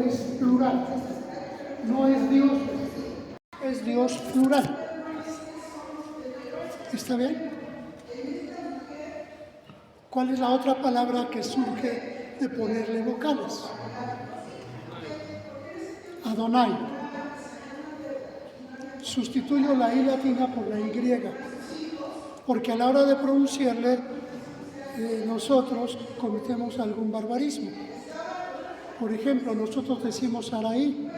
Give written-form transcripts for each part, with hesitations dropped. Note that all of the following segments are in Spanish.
es plural. No es Dios, es Dios plural. ¿Está bien? ¿Cuál es la otra palabra que surge de ponerle vocales? Adonai. Sustituyo la I latina por la Y, porque a la hora de pronunciarle nosotros cometemos algún barbarismo. Por ejemplo, nosotros decimos Sarai,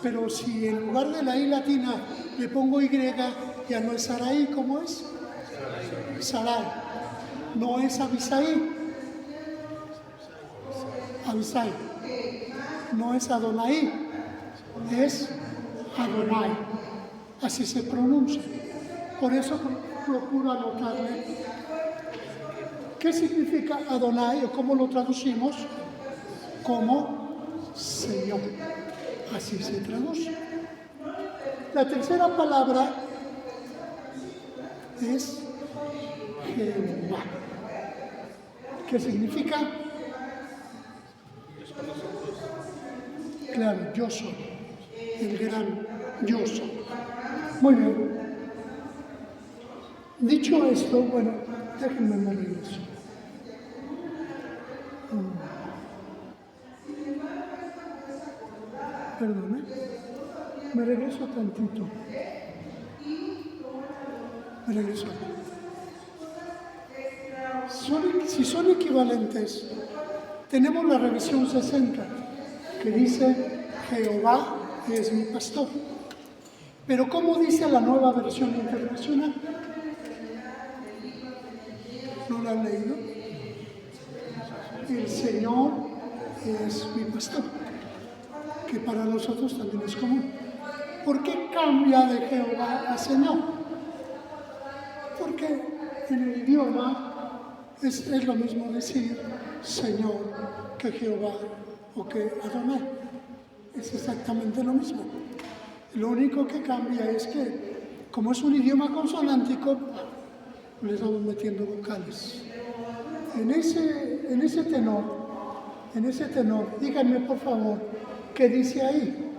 pero si en lugar de la I latina le pongo Y, ya no es Sarai, ¿cómo es? Sarai. No es Abisai. Abisai. No es Adonai, es Adonai. Así se pronuncia. Por eso procuro anotarle qué significa Adonai o cómo lo traducimos como Señor. Así se traduce. La tercera palabra es Jehová. ¿Qué significa? Claro, yo soy. El gran yo soy. Muy bien. Dicho esto, bueno, déjenme me regreso. Perdón, me regreso tantito. Me regreso. Si son equivalentes, tenemos la revisión 60, que dice Jehová es mi pastor. Pero ¿cómo dice la nueva versión internacional? ¿No la han leído? El Señor es mi pastor, que para nosotros también es común. ¿Por qué cambia de Jehová a Señor? Porque en el idioma es lo mismo decir Señor que Jehová o que Adonai. Es exactamente lo mismo. Lo único que cambia es que, como es un idioma consonántico, le estamos metiendo vocales. En ese tenor, díganme por favor, ¿qué dice ahí?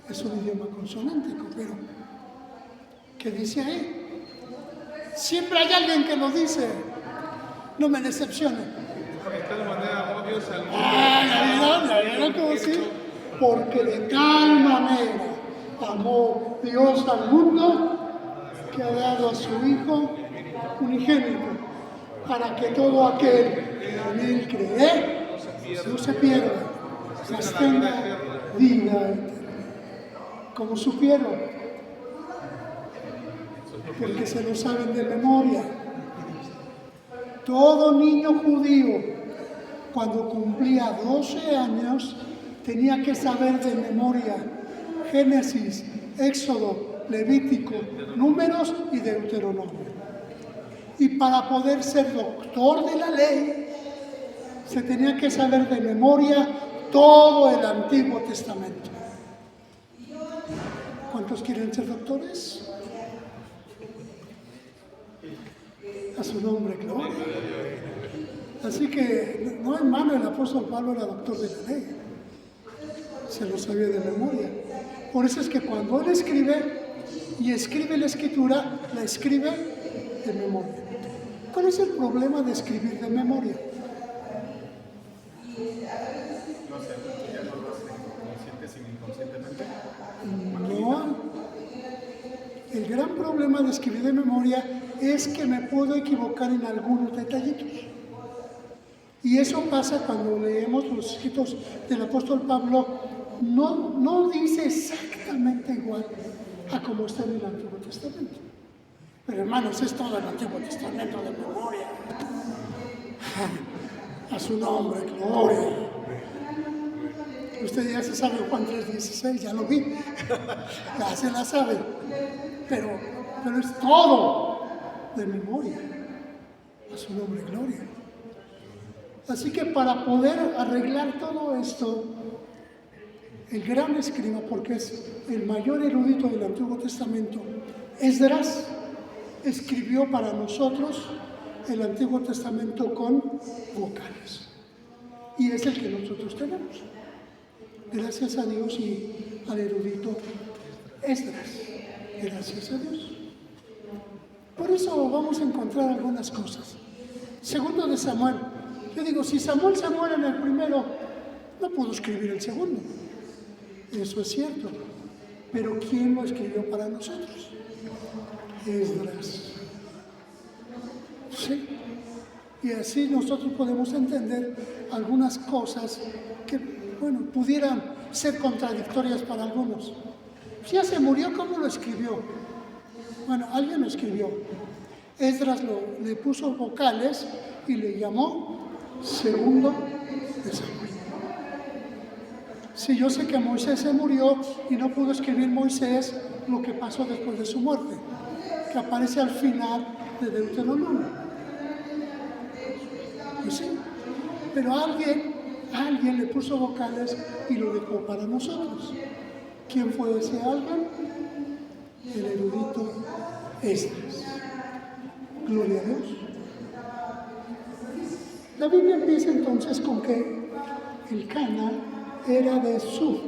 Es un idioma consonántico, pero ¿qué dice ahí? Siempre hay alguien que lo dice. No me decepcionen. ¿Ya vieron cómo sí? Porque de tal manera amó Dios al mundo que ha dado a su Hijo unigénito, para que todo aquel que en Él cree no se pierda, mas tenga vida eterna. ¿Cómo supieron? Porque se lo saben de memoria. Todo niño judío, cuando cumplía 12 años, tenía que saber de memoria Génesis, Éxodo, Levítico, Números y Deuteronomio. Y para poder ser doctor de la ley, se tenía que saber de memoria todo el Antiguo Testamento. ¿Cuántos quieren ser doctores? A su nombre, gloria. Así que no en vano el apóstol Pablo era doctor de la ley. Se lo sabía de memoria. Por eso es que cuando él escribe y escribe la escritura, la escribe de memoria. ¿Cuál es el problema de escribir de memoria? No. El gran problema de escribir de memoria es que me puedo equivocar en algunos detallitos. Y eso pasa cuando leemos los escritos del apóstol Pablo. No dice exactamente igual a como está en el Antiguo Testamento. Pero hermanos, es todo el Antiguo Testamento de memoria. A su nombre, gloria. Usted ya se sabe Juan 3:16, ya lo vi. Ya se la sabe. Pero es todo de memoria. A su nombre, gloria. Así que para poder arreglar todo esto, el gran escriba, porque es el mayor erudito del Antiguo Testamento, Esdras, escribió para nosotros el Antiguo Testamento con vocales. y es el que nosotros tenemos. Gracias a Dios y al erudito Esdras. Gracias a Dios. Por eso vamos a encontrar algunas cosas. Segundo de Samuel. Yo digo, si Samuel se muere en el primero, no pudo escribir el segundo. Eso es cierto. Pero ¿quién lo escribió para nosotros? Esdras. Sí. Y así nosotros podemos entender algunas cosas que, bueno, pudieran ser contradictorias para algunos. Si ya se murió, ¿cómo lo escribió? Bueno, alguien lo escribió. Esdras le puso vocales y le llamó Segundo de Samuel. Sí, yo sé que Moisés se murió y no pudo escribir Moisés lo que pasó después de su muerte, que aparece al final de Deuteronomio. Pues sí, pero alguien le puso vocales y lo dejó para nosotros. ¿Quién fue ese alguien? El erudito Esdras. Gloria a Dios. La Biblia empieza entonces con que el Cana era de Sur.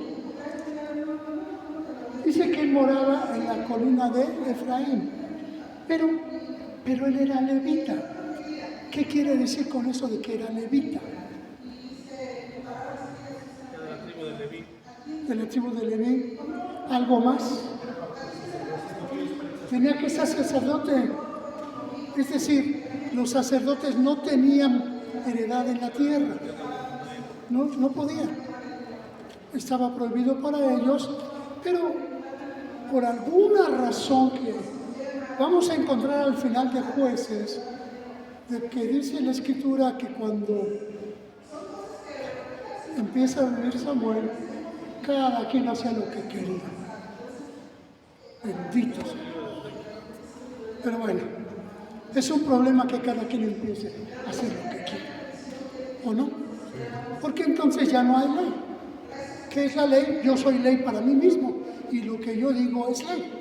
Dice que él moraba en la colina de Efraín, pero él era levita. ¿Qué quiere decir con eso de que era levita? De la tribu de Leví. De la tribu de Leví. ¿Algo más? Tenía que ser sacerdote. Es decir, los sacerdotes no tenían heredad en la tierra. No podían. Estaba prohibido para ellos, pero por alguna razón que vamos a encontrar al final de Jueces, de que dice la Escritura que cuando empieza a vivir Samuel, cada quien hacía lo que quería. Bendito sea. Pero bueno, es un problema que cada quien empiece a hacer lo que quiere, ¿o no? Porque entonces ya no hay ley. ¿Qué es la ley? Yo soy ley para mí mismo y lo que yo digo es ley.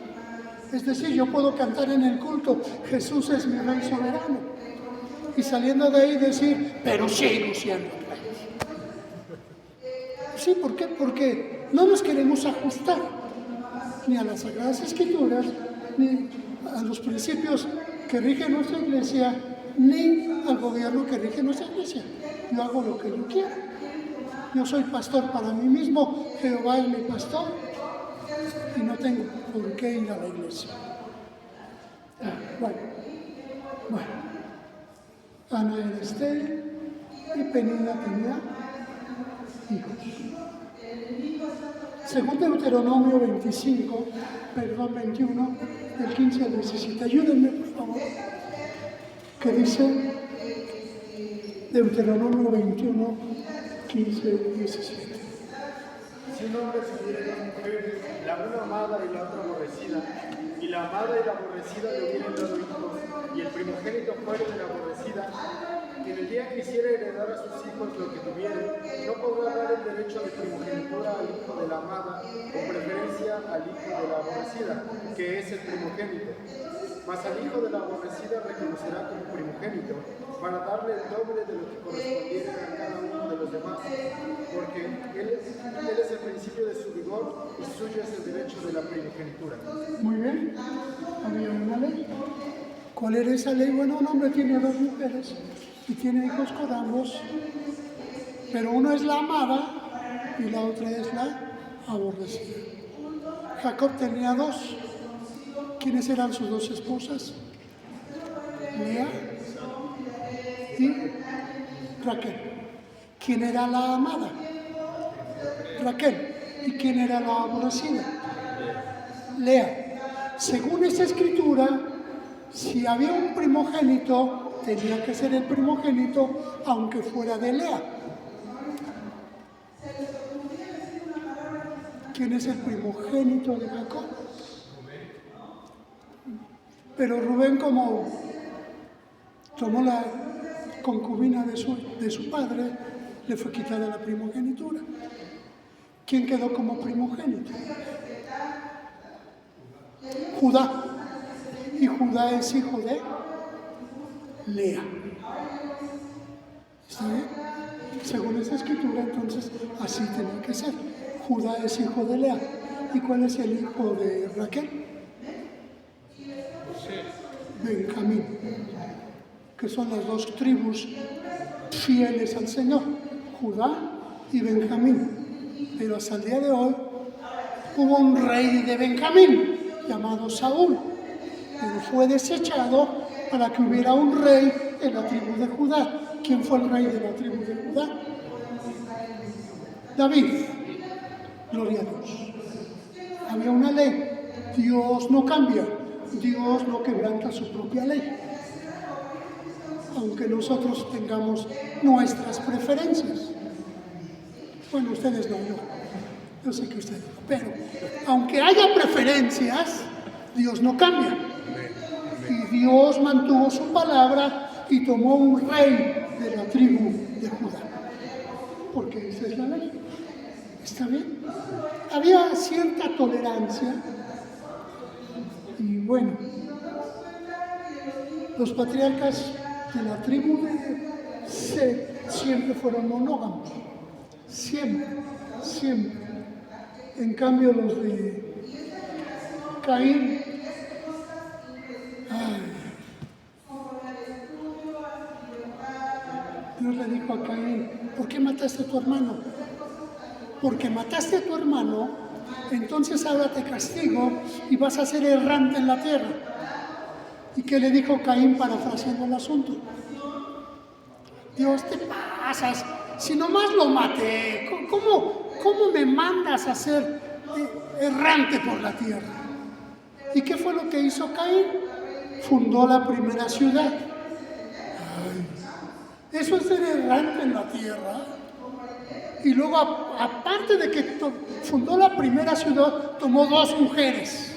Es decir, yo puedo cantar en el culto, Jesús es mi Rey soberano, y saliendo de ahí decir, pero sigo siendo rey. Sí, ¿por qué? Porque no nos queremos ajustar ni a las Sagradas Escrituras, ni a los principios que rigen nuestra iglesia, ni al gobierno que rige nuestra iglesia. Yo hago lo que yo quiero. Yo soy pastor para mí mismo, Jehová es mi pastor y no tengo por qué ir a la iglesia. Bueno. Ana era estéril y Penina tenía hijos. Según Deuteronomio 21, del 15 al 17. Ayúdenme, por favor. Que dice Deuteronomio 21, 15 y 17. Si un hombre se uniera a dos mujeres, la una amada y la otra aborrecida, y la amada y la aborrecida le hubieran dado hijos, y el primogénito fuera de la aborrecida, en el día que quisiera heredar a sus hijos lo que tuviere, no podrá dar el derecho de primogenitura al hijo de la amada, con preferencia al hijo de la aborrecida, que es el primogénito. Mas al hijo de la aborrecida reconocerá como primogénito, para darle el doble de lo que correspondiera a cada uno de los demás, porque él es el principio de su vigor y suyo es el derecho de la primogenitura. Muy bien. Había una ley. ¿Cuál era esa ley? Bueno, un hombre tiene dos mujeres y tiene hijos con ambos, pero una es la amada y la otra es la aborrecida. Jacob tenía dos. ¿Quiénes eran sus dos esposas? Lea y Raquel. ¿Quién era la amada? Raquel. ¿Y quién era la aborrecida? Lea. Según esta escritura, si había un primogénito, tenía que ser el primogénito, aunque fuera de Lea. ¿Quién es el primogénito de Jacob? Pero Rubén, como tomó la concubina de su padre, le fue quitada la primogenitura. ¿Quién quedó como primogénito? Judá. Y Judá es hijo de Lea. ¿Está bien? según esa escritura, entonces así tenía que ser. Judá es hijo de Lea. ¿Y cuál es el hijo de Raquel? Benjamín, que son las dos tribus fieles al Señor, Judá y Benjamín. Pero hasta el día de hoy hubo un rey de Benjamín llamado Saúl, pero fue desechado para que hubiera un rey en la tribu de Judá. ¿Quién fue el rey de la tribu de Judá? David. Gloria a Dios. Había una ley. Dios no cambia. Dios no quebranta su propia ley. Aunque nosotros tengamos nuestras preferencias. Bueno, ustedes no, yo sé que ustedes no, pero aunque haya preferencias, Dios no cambia. Y Dios mantuvo su palabra y tomó un rey de la tribu de Judá. Porque esa es la ley. ¿Está bien? Había cierta tolerancia. Y bueno, los patriarcas de la tribu de Set siempre fueron monógamos. Siempre, siempre. En cambio los de Caín, Dios le dijo a Caín, ¿por qué mataste a tu hermano? Porque mataste a tu hermano, entonces ahora te castigo y vas a ser errante en la tierra. ¿Y qué le dijo Caín parafraseando el asunto? Dios, te pasas, si nomás lo maté, ¿cómo me mandas a ser errante por la tierra? ¿Y qué fue lo que hizo Caín? Fundó la primera ciudad. Eso es ser errante en la tierra. Y luego, aparte de que fundó la primera ciudad, tomó 2 mujeres.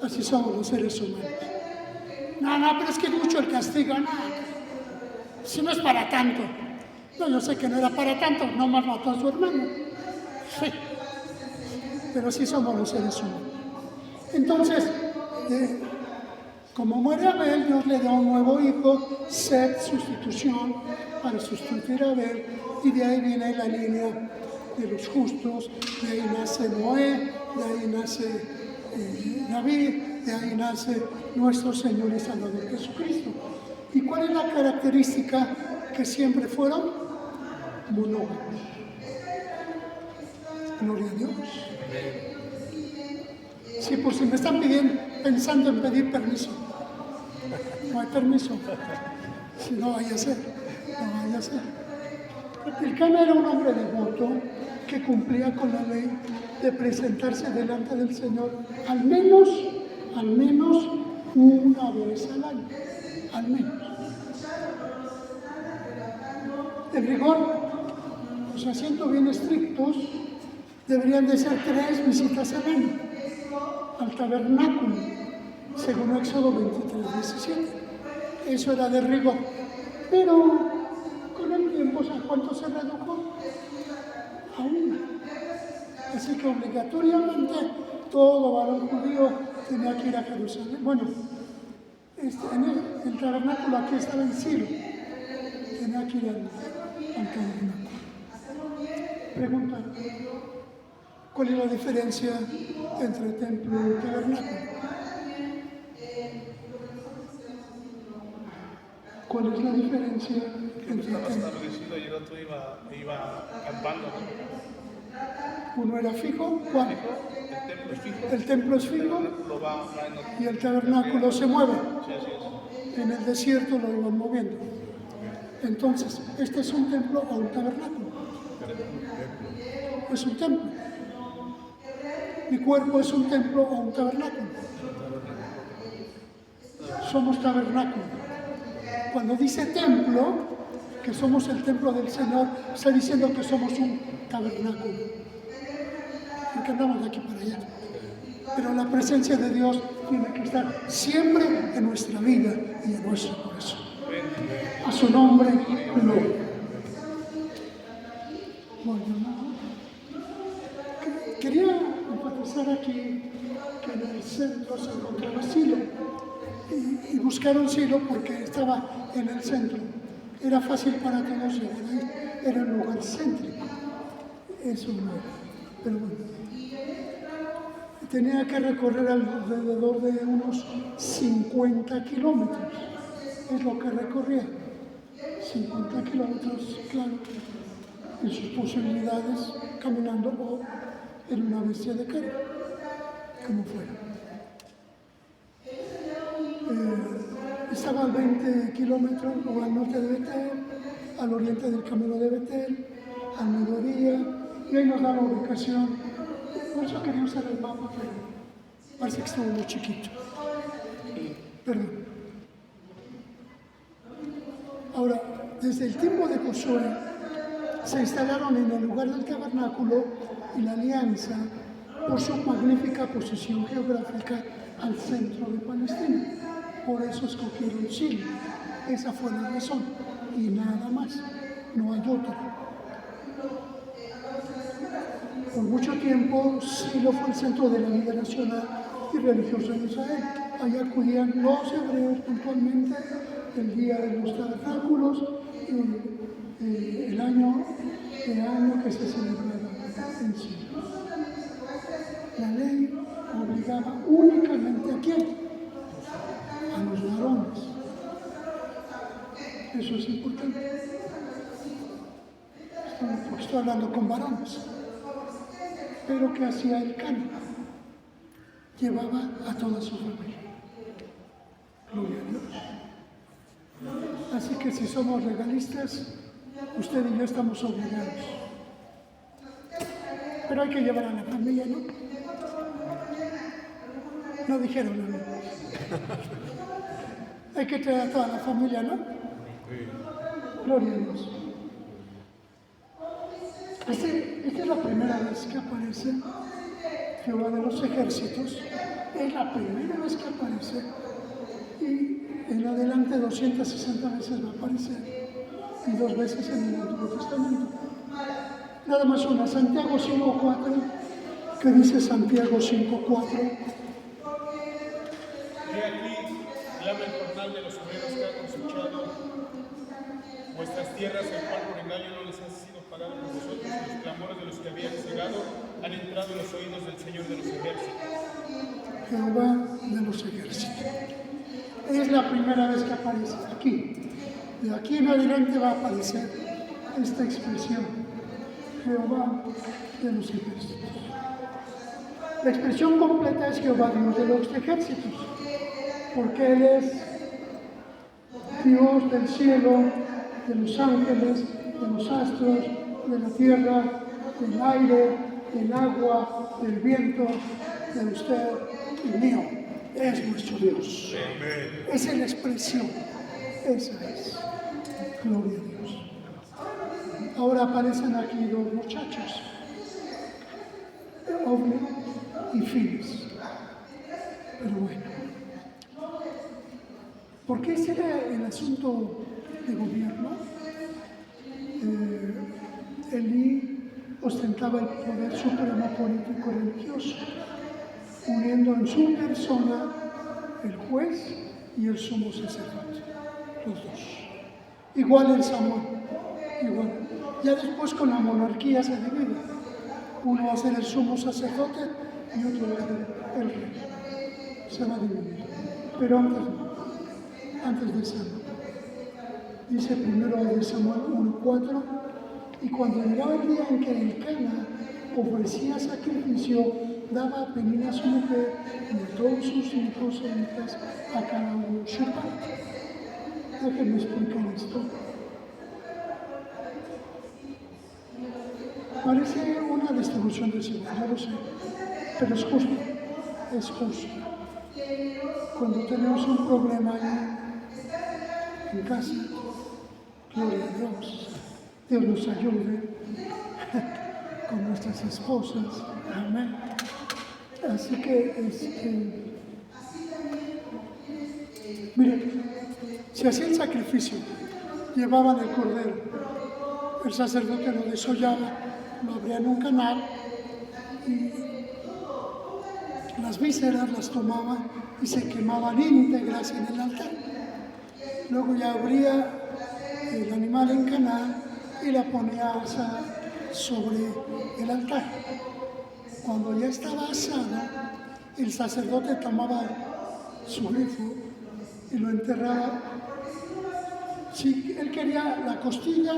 Así somos los seres humanos. No, pero es que mucho el castigo. No, si no es para tanto. No, yo sé que no era para tanto, nomás mató a su hermano. Sí. Pero así somos los seres humanos. Entonces, como muere Abel, Dios le da un nuevo hijo, Set, sustitución, para sustituir a Abel, y de ahí viene la línea de los justos, de ahí nace Noé, de ahí nace David, de ahí nace nuestro Señor y Salvador Jesucristo. ¿Y cuál es la característica? Que siempre fueron monógamos. Gloria a Dios. Sí, por si me están pensando en pedir permiso. No hay permiso. Si no vaya a ser. No vaya a ser. El Cana era un hombre devoto que cumplía con la ley de presentarse delante del Señor al menos una vez al año. Al menos. En rigor, los asientos bien estrictos deberían de ser 3 visitas al año al tabernáculo, según Éxodo 23:17. Eso era de rigor. Pero con el tiempo, ¿a cuánto se redujo? A 1. Así que obligatoriamente todo varón judío tenía que ir a Jerusalén. Bueno, en el tabernáculo aquí estaba en Silo. Tenía que ir al tabernáculo. Pregunta, ¿cuál es la diferencia entre templo y tabernáculo? ¿Cuál es la diferencia entre Estaba templo? establecido y el otro iba acampando. Uno era fijo, ¿cuál? El templo es fijo. El templo es fijo Lo va en y el tabernáculo se mueve. Sí, así es. En el desierto lo iban moviendo. Entonces, ¿este es un templo o un tabernáculo? Es un templo. Mi cuerpo es un templo o un tabernáculo. Somos tabernáculo. Cuando dice templo, que somos el templo del Señor, está diciendo que somos un tabernáculo. Porque andamos de aquí para allá. Pero la presencia de Dios tiene que estar siempre en nuestra vida y en nuestro corazón. A su nombre, gloria. Bueno, quería enfatizar aquí que en el centro se encontraba Silo y buscaron Silo porque estaba en el centro. Era fácil para todos llegar ahí. Era un lugar céntrico. Eso no era. Pero bueno. Tenía que recorrer alrededor de unos 50 kilómetros. Es lo que recorría. 50 kilómetros, claro, en sus posibilidades, caminando o en una bestia de carga, como fuera. Estaba a 20 kilómetros o al norte de Betel, al oriente del camino de Betel, al mediodía, y ahí nos da la ubicación. Por eso quería usar el mapa, pero parece que estuvo muy chiquito. Perdón. Ahora, desde el tiempo de Josué, se instalaron en el lugar del tabernáculo y la alianza por su magnífica posición geográfica al centro de Palestina. Por eso escogieron Silo. Esa fue la razón. Y nada más. No hay otra. Por mucho tiempo, Silo fue el centro de la vida nacional y religiosa de Israel. Allá acudían los hebreos puntualmente el día de los tabernáculos y el año que se celebraba en Silo. La ley obligaba únicamente a quién? A los varones. Eso es importante. Estoy hablando con varones. Pero ¿qué hacía el Cana? Llevaba a toda su familia. Gloria a Dios. Así que si somos legalistas, usted y yo estamos obligados. Pero hay que llevar a la familia, ¿no? No dijeron nada. Hay que traer a toda la familia, ¿no? Gloria a Dios. Esta es la primera vez que aparece Jehová de los ejércitos. Es la primera vez que aparece. Y en adelante 260 veces va a aparecer. Y 2 veces en el Antiguo Testamento. Nada más una. Santiago 5:4. ¿Qué dice Santiago 5:4? He aquí, llama el jornal de los obreros que han cosechado vuestras tierras, el cual por engaño no les ha sido pagado por vosotros, y los clamores de los que habían cegado han entrado en los oídos del Señor de los ejércitos. Jehová de los ejércitos. Es la primera vez que aparece aquí. De aquí en adelante va a aparecer esta expresión. Jehová de los ejércitos. La expresión completa es Jehová Dios de los ejércitos. Porque Él es Dios del cielo, de los ángeles, de los astros, de la tierra, del aire, del agua, del viento, de usted y mío. Es nuestro Dios. Esa es la expresión. Esa es. Gloria a Dios. Ahora aparecen aquí 2 muchachos. Ofni y Finis. Pero bueno. Porque ese era el asunto de gobierno. Elí ostentaba el poder supremo político y religioso, uniendo en su persona el juez y el sumo sacerdote, los dos. Igual en Samuel, igual. Ya después con la monarquía se divide. Uno va a ser el sumo sacerdote y otro va a ser el rey. Se va a dividir. Pero antes de Samuel. Dice primero de Samuel 1:4, y cuando llegaba el día en que el Cana ofrecía sacrificio, daba a Penina a su mujer y a todos sus hijos e hijas a cada uno su parte. Déjenme explicar esto. Parece una distribución desigual, ya lo sé, pero es justo, es justo. Cuando tenemos un problema ahí en casa, gloria a Dios, Dios nos ayude con nuestras esposas, amén. Así que, miren, se hacía el sacrificio, llevaban el cordero, el sacerdote lo desollaba, lo abría en un canal y las vísceras las tomaban y se quemaban íntegras en el altar. Luego ya abría el traía en Caná y la ponía asada sobre el altar. Cuando ya estaba asada, el sacerdote tomaba su grifo y lo enterraba. Si él quería la costilla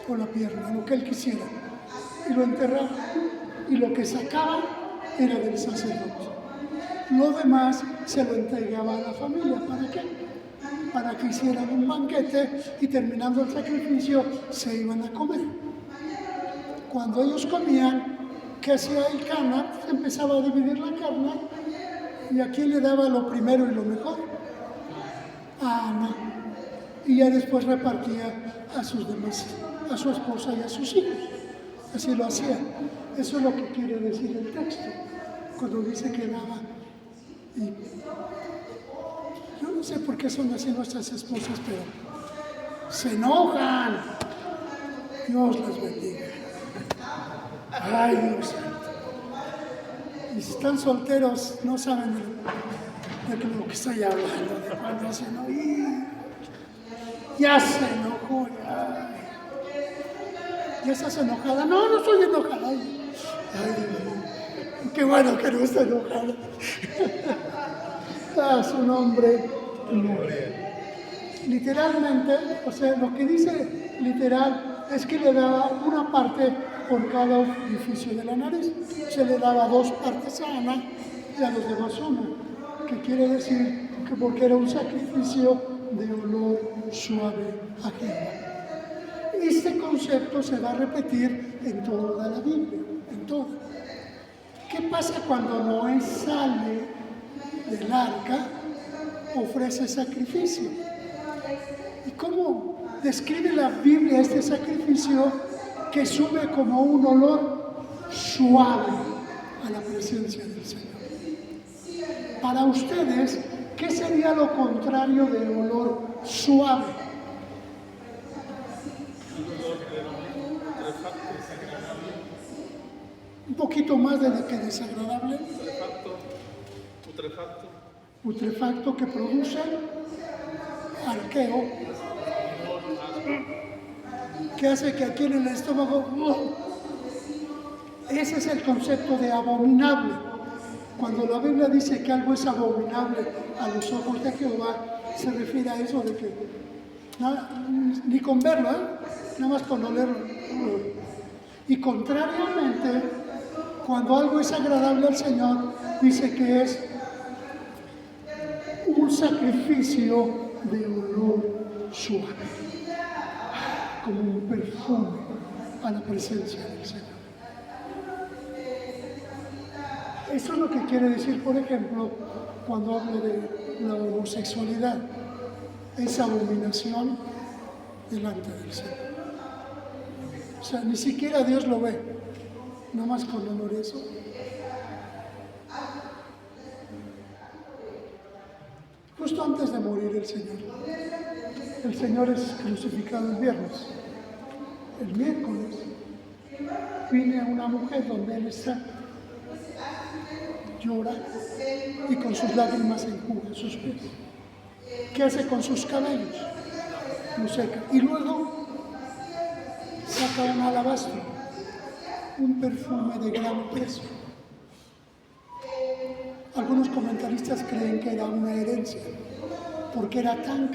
o la pierna, lo que él quisiera, y lo enterraba, y lo que sacaba era del sacerdote. Lo demás se lo entregaba a la familia. ¿Para qué? Para que hicieran un banquete y terminando el sacrificio se iban a comer. Cuando ellos comían, ¿qué hacía el Cana? Empezaba a dividir la carne, y a quién le daba lo primero y lo mejor, a Ana, y ya después repartía a sus demás, a su esposa y a sus hijos. Así lo hacía. Eso es lo que quiere decir el texto cuando dice que daba. Y yo no sé por qué son así nuestras esposas, pero se enojan. Dios las bendiga. Ay, Dios santo. Y si están solteros, no saben de lo que estoy hablando, de cuando dicen, oye, ya se enojó, ya estás enojada. No, no estoy enojada. Ay, qué bueno que no está enojada. A su nombre. Literalmente, o sea, lo que dice literal es que le daba una parte por cada orificio de la nariz. Se le daba 2 partes a Ana y a los demás una, que quiere decir que porque era un sacrificio de olor suave a Jehová. Este concepto se va a repetir en toda la Biblia, en toda. ¿Qué pasa cuando Noé sale del arca? Ofrece sacrificio. ¿Y cómo describe la Biblia este sacrificio? Que sube como un olor suave a la presencia del Señor. Para ustedes, ¿qué sería lo contrario de olor suave? Un poquito más de lo que desagradable. Putrefacto que produce arqueo, que hace que aquí en el estómago, ese es el concepto de abominable. Cuando la Biblia dice que algo es abominable a los ojos de Jehová, se refiere a eso de que ni con verlo, nada más con olerlo. Y contrariamente, cuando algo es agradable al Señor, dice que es un sacrificio de olor suave, como un perfume a la presencia del Señor. Eso es lo que quiere decir, por ejemplo, cuando hablo de la homosexualidad. Es abominación delante del Señor. O sea, ni siquiera Dios lo ve, nada más con olor eso. Justo antes de morir el Señor es crucificado el viernes. El miércoles viene una mujer donde Él está, llora y con sus lágrimas enjuga sus pies. ¿Qué hace con sus cabellos? Los seca. Y luego saca un alabastro, un perfume de gran precio. Algunos comentaristas creen que era una herencia, porque era tan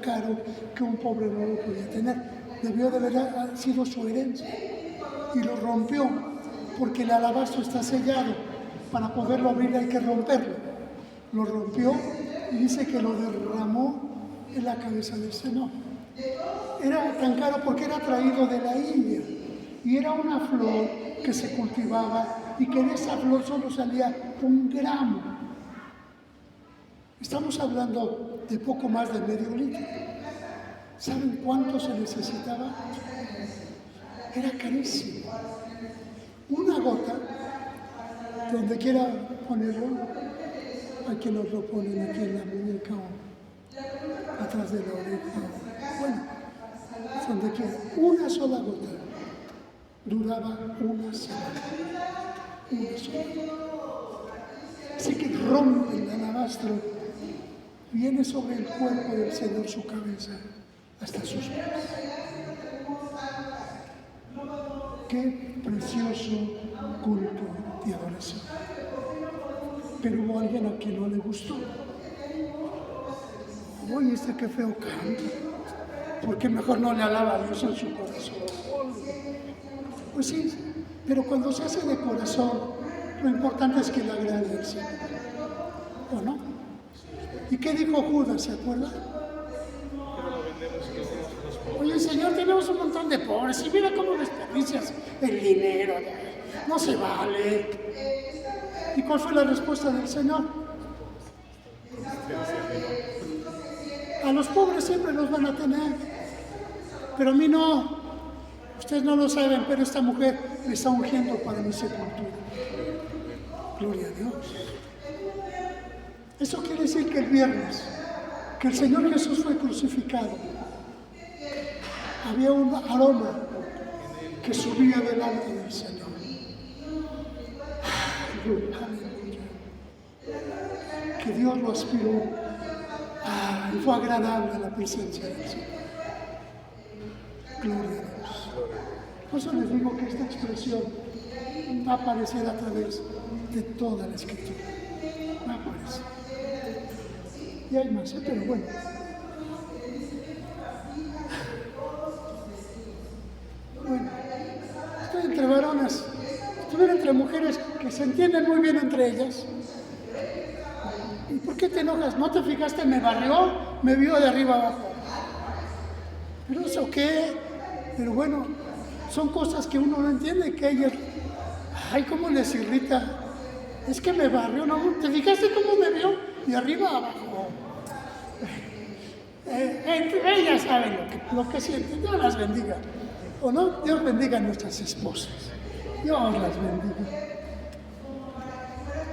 caro, que un pobre no lo podía tener. Debió de haber sido su herencia. Y lo rompió, porque el alabastro está sellado. Para poderlo abrir hay que romperlo. Lo rompió y dice que lo derramó en la cabeza del Señor. Era tan caro porque era traído de la India. Y era una flor que se cultivaba y que de esa flor solo salía 1 gramo. Estamos hablando de poco más de medio litro. ¿Saben cuánto se necesitaba? Era carísimo. Una gota, donde quiera ponerlo, aquí nos lo ponen aquí en la muñeca o atrás de la oreja. Bueno, donde quiera. Una sola gota duraba una semana. Una sola. Así que rompe el alabastro, viene sobre el cuerpo del Señor su cabeza hasta sus pies. Qué precioso culto de adoración. Pero hubo alguien a quien no le gustó. Oye, qué feo canta. ¿Por qué mejor no le alaba a Dios en su corazón? Pues sí, pero cuando se hace de corazón, lo importante es que le agrade al Señor. ¿O no? ¿Y qué dijo Judas? ¿Se acuerda? Oye, Señor, tenemos un montón de pobres y mira cómo desperdicias el dinero. No se vale. ¿Y cuál fue la respuesta del Señor? A los pobres siempre los van a tener, pero a mí no. Ustedes no lo saben, pero esta mujer me está ungiendo para mi sepultura. Gloria a Dios. Eso quiere decir que el viernes, que el Señor Jesús fue crucificado, había un aroma que subía delante del Señor. Aleluya. Que Dios lo aspiró. Y fue agradable la presencia del Señor. Gloria a Dios. Por eso les digo que esta expresión va a aparecer a través de toda la Escritura. Va a aparecer. Y hay más, pero bueno. Bueno, estoy entre varones, estuviera entre mujeres que se entienden muy bien entre ellas. ¿Y por qué te enojas? ¿No te fijaste? Me barrió, me vio de arriba abajo. ¿Pero eso qué? Pero bueno, son cosas que uno no entiende, que ellas, ay, cómo les irrita. Es que me barrió, ¿no? ¿Te fijaste cómo me vio? De arriba abajo. Ellas saben lo que sienten. Dios las bendiga. ¿O no? Dios bendiga a nuestras esposas. Dios las bendiga.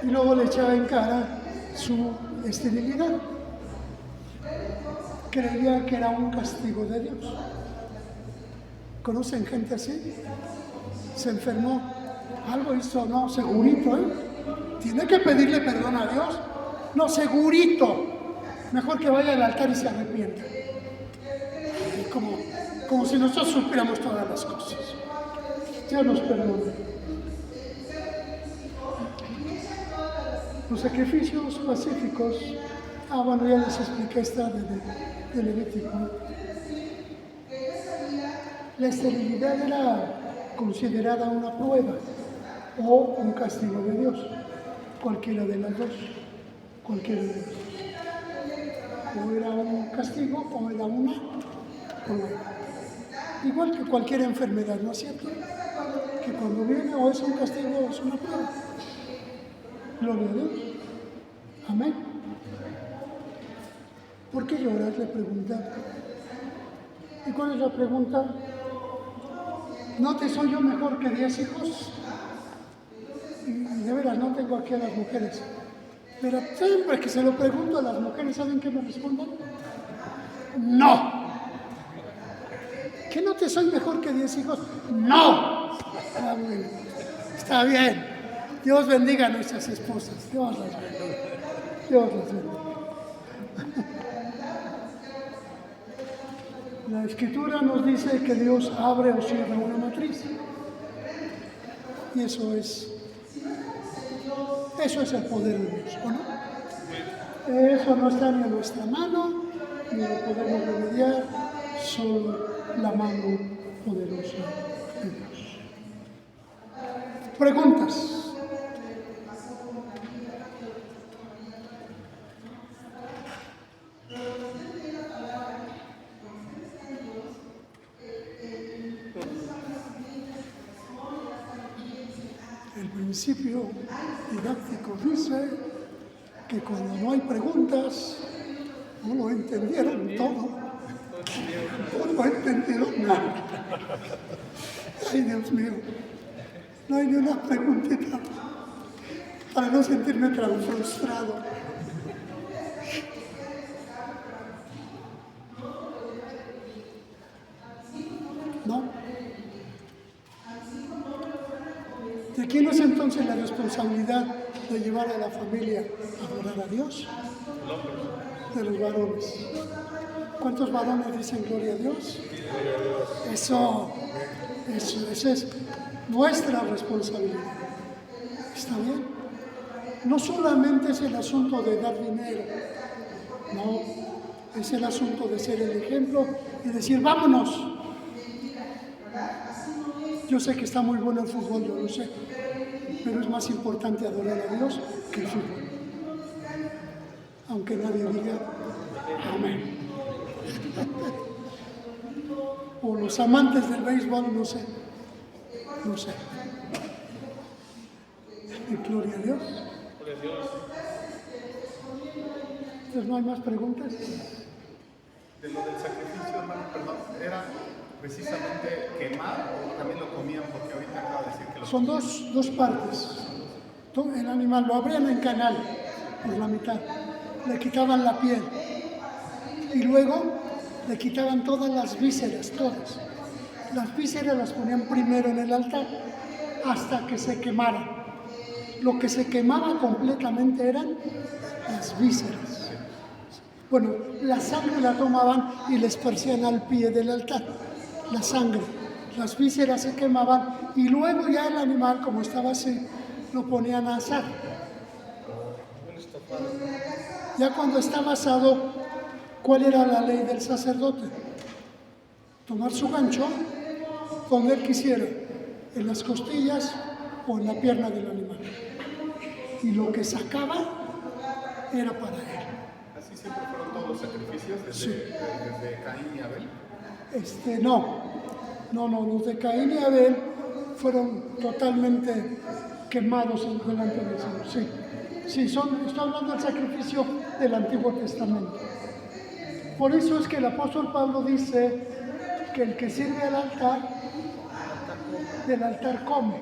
Y luego le echaba en cara su esterilidad. Creía que era un castigo de Dios. ¿Conocen gente así? Se enfermó, algo hizo, no, segurito, ¿eh? Tiene que pedirle perdón a Dios. No, segurito. Mejor que vaya al altar y se arrepienta. Como si nosotros supiéramos todas las cosas. Dios nos perdone. Los sacrificios pacíficos, bueno, ya les expliqué esta de Levítico. La esterilidad era considerada una prueba o un castigo de Dios, cualquiera de las dos, cualquiera de las dos. O era un castigo o era una prueba. Igual que cualquier enfermedad, ¿no es cierto? Que cuando viene o es un castigo o es una prueba. Gloria a Dios. Amén. ¿Por qué lloras? Le preguntaron. ¿Y cuál es la pregunta? ¿No te soy yo mejor que 10 hijos? Y de veras, no tengo aquí a las mujeres. Pero siempre que se lo pregunto a las mujeres, ¿saben qué me responden? ¡No! ¿Que no te soy mejor que 10 hijos? ¡No! Está bien. Dios bendiga a nuestras esposas. Dios las bendiga. Dios las bendiga. La Escritura nos dice que Dios abre o cierra una matriz. Y eso es el poder de Dios, ¿o no? Eso no está ni en nuestra mano, ni lo podemos remediar, solo la mano poderosa de Dios. Preguntas. El principio didáctico dice que cuando no hay preguntas, no lo entendieron todo, no lo entendieron nada. Ay, Dios mío, no hay ni una preguntita para no sentirme tan frustrado. ¿No? ¿De quién es entonces la responsabilidad de llevar a la familia a adorar a Dios? De los varones. ¿Cuántos varones dicen gloria a Dios? Eso, esa es nuestra responsabilidad. ¿Está bien? No solamente es el asunto de dar dinero, no, es el asunto de ser el ejemplo y decir, vámonos. Yo sé que está muy bueno el fútbol, yo lo sé, pero es más importante adorar a Dios que el fútbol. Aunque nadie diga amén. O los amantes del béisbol, no sé. Y gloria a Dios. Gloria a Dios. Entonces, ¿no hay más preguntas? De lo del sacrificio, hermano, perdón, ¿era precisamente quemar o también lo comían? Porque ahorita acabo de decir que lo Son dos partes. El animal lo abrían en canal por la mitad, le quitaban la piel y luego le quitaban todas las vísceras, todas. Las vísceras las ponían primero en el altar hasta que se quemaran. Lo que se quemaba completamente eran las vísceras. Bueno, la sangre la tomaban y la esparcían al pie del altar. La sangre, las vísceras se quemaban y luego ya el animal, como estaba así, lo ponían a asar. Ya cuando estaba asado, ¿cuál era la ley del sacerdote? Tomar su gancho, donde él quisiera, en las costillas o en la pierna del animal. Y lo que sacaba era para él. ¿Así siempre fueron todos los sacrificios desde Caín y Abel? No, los de Caín y Abel fueron totalmente quemados delante del Señor. Sí, estoy hablando del sacrificio del Antiguo Testamento. Por eso es que el apóstol Pablo dice que el que sirve al altar, del altar come,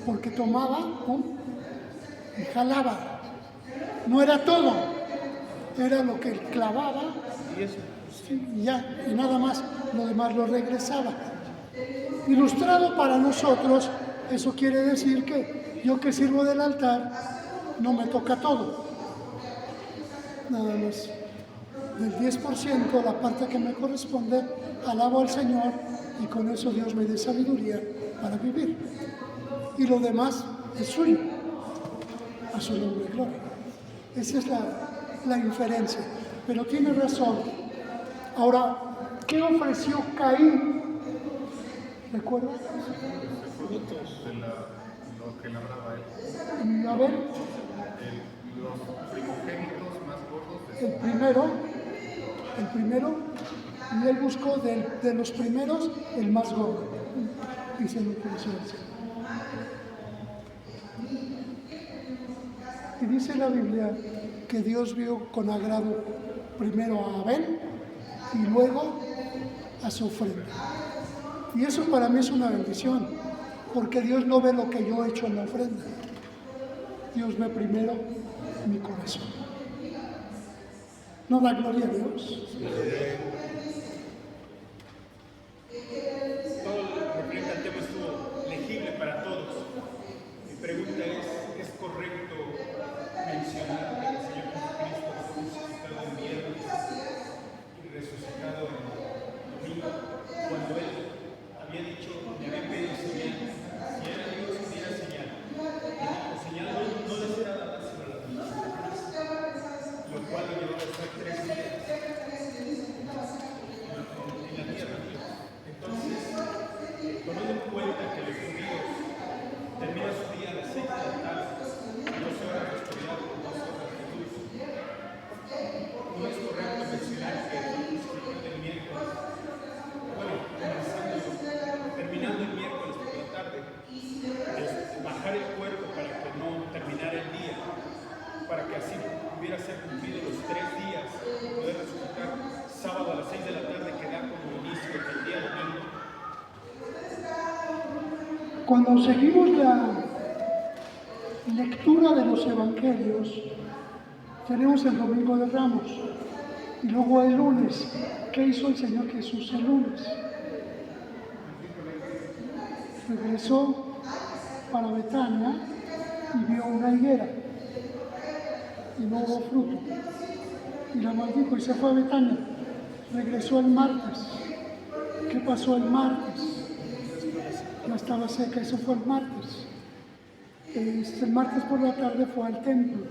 porque tomaba y jalaba. No era todo, era lo que él clavaba y ya, y nada más, lo demás lo regresaba. Ilustrado para nosotros, eso quiere decir que yo que sirvo del altar, no me toca todo. Nada más. Del 10%, la parte que me corresponde, alabo al Señor y con eso Dios me dé sabiduría para vivir. Y lo demás es suyo. A su nombre, gloria. Esa es la inferencia. Pero tiene razón. Ahora, ¿qué ofreció Caín? ¿Recuerdas? Frutos de lo que labraba él. A ver, Los primogénitos más gordos de el primero, y él buscó de los primeros el más gordo. Dice lo que dice el Señor. Y dice la Biblia que Dios vio con agrado primero a Abel y luego a su ofrenda. Y eso para mí es una bendición, porque Dios no ve lo que yo he hecho en la ofrenda. Dios ve primero mi corazón. ¿No da gloria a Dios? Todo lo referente al tema estuvo legible para todos. Mi pregunta ¿es correcto mencionar que el Señor Jesucristo fue resucitado en viernes y resucitado en domingo, cuando Él había dicho, me había pedido señal? Si era Dios, diera señal. Y dijo, señal no les era dada sino la misma, lo cual lo llevó a estar 3 días en la tierra. Entonces, tomando en cuenta que los judíos terminan su día a las 6 de la tarde, 12 horas de estudiar, 12 horas de luz, no es correcto mencionar que el miércoles, bueno, terminando el miércoles por la tarde, es bajar el cuerpo para que no terminara el día, para que así pudiera ser cumplido los 3 días, poder resucitar sábado a las 6 de la tarde, que da como inicio del día domingo. Cuando seguimos la lectura de los evangelios, tenemos el Domingo de Ramos y luego el lunes. ¿Qué hizo el Señor Jesús el lunes? Regresó para Betania y vio una higuera y no hubo fruto. Y la maldijo y se fue a Betania. regresó el martes. ¿Qué pasó el martes? Ya estaba seca, eso fue el martes. El martes por la tarde fue al templo,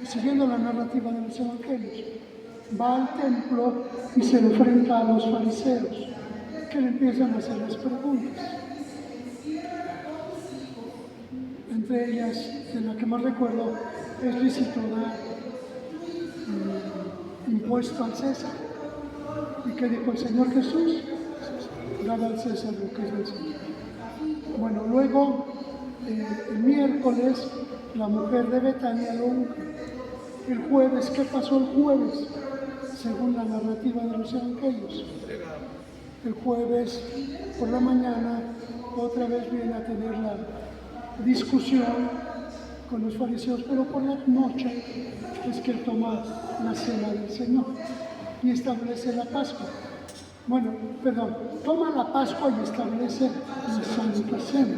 siguiendo la narrativa de los evangelios. Va al templo y se enfrenta a los fariseos, que le empiezan a hacer las preguntas. Entre ellas, de la que más recuerdo, ¿es lícito dar impuesto al César? ¿Y qué dijo el Señor Jesús? Dad al César lo que es del Señor. Bueno, luego, el miércoles, la mujer de Betania lo unge. El jueves, ¿qué pasó el jueves? Según la narrativa de los evangelios. El jueves, por la mañana, otra vez viene a tener la discusión con los fariseos, pero por la noche es que él toma la cena del Señor y establece la Pascua. Bueno, perdón, toma la Pascua y establece la Santa Cena.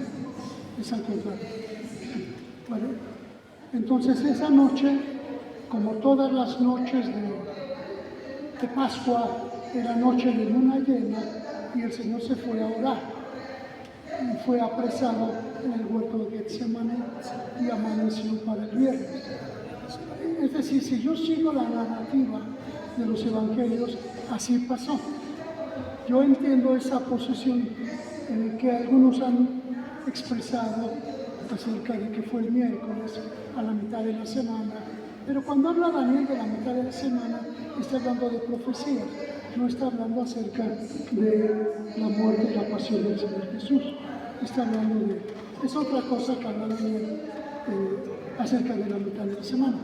Es al contrario. ¿Vale? Entonces esa noche, como todas las noches de Pascua, era noche de luna llena y el Señor se fue a orar. Y fue apresado en el huerto de Getsemaní y amaneció para el viernes. Es decir, si yo sigo la narrativa de los evangelios, así pasó. Yo entiendo esa posición que algunos han expresado acerca de que fue el miércoles a la mitad de la semana, pero cuando habla Daniel de la mitad de la semana, está hablando de profecías, no está hablando acerca de la muerte y la pasión del Señor Jesús, está hablando de... es otra cosa que habla Daniel acerca de la mitad de la semana.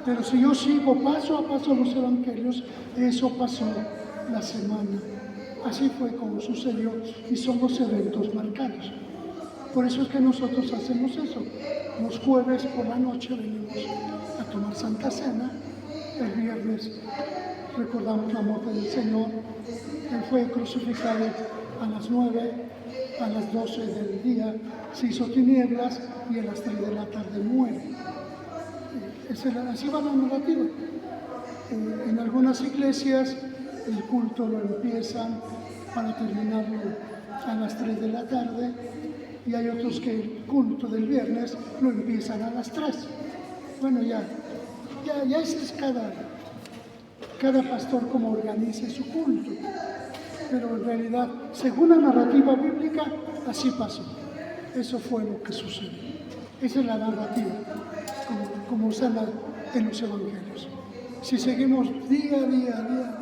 Pero si yo sigo paso a paso los evangelios, eso pasó la semana. Así fue como sucedió y son los eventos marcados. Por eso es que nosotros hacemos eso. Los jueves por la noche venimos a tomar Santa Cena. El viernes recordamos la muerte del Señor. Él fue crucificado a las 9, a las 12 del día se hizo tinieblas y a las 3 de la tarde muere. Así va la narrativa. En algunas iglesias el culto lo empiezan para terminarlo a las 3 de la tarde y hay otros que el culto del viernes lo empiezan a las 3. Bueno, ya ese es cada pastor como organice su culto. Pero en realidad, según la narrativa bíblica, así pasó. Eso fue lo que sucedió. Esa es la narrativa, como está en los evangelios. Si seguimos día a día,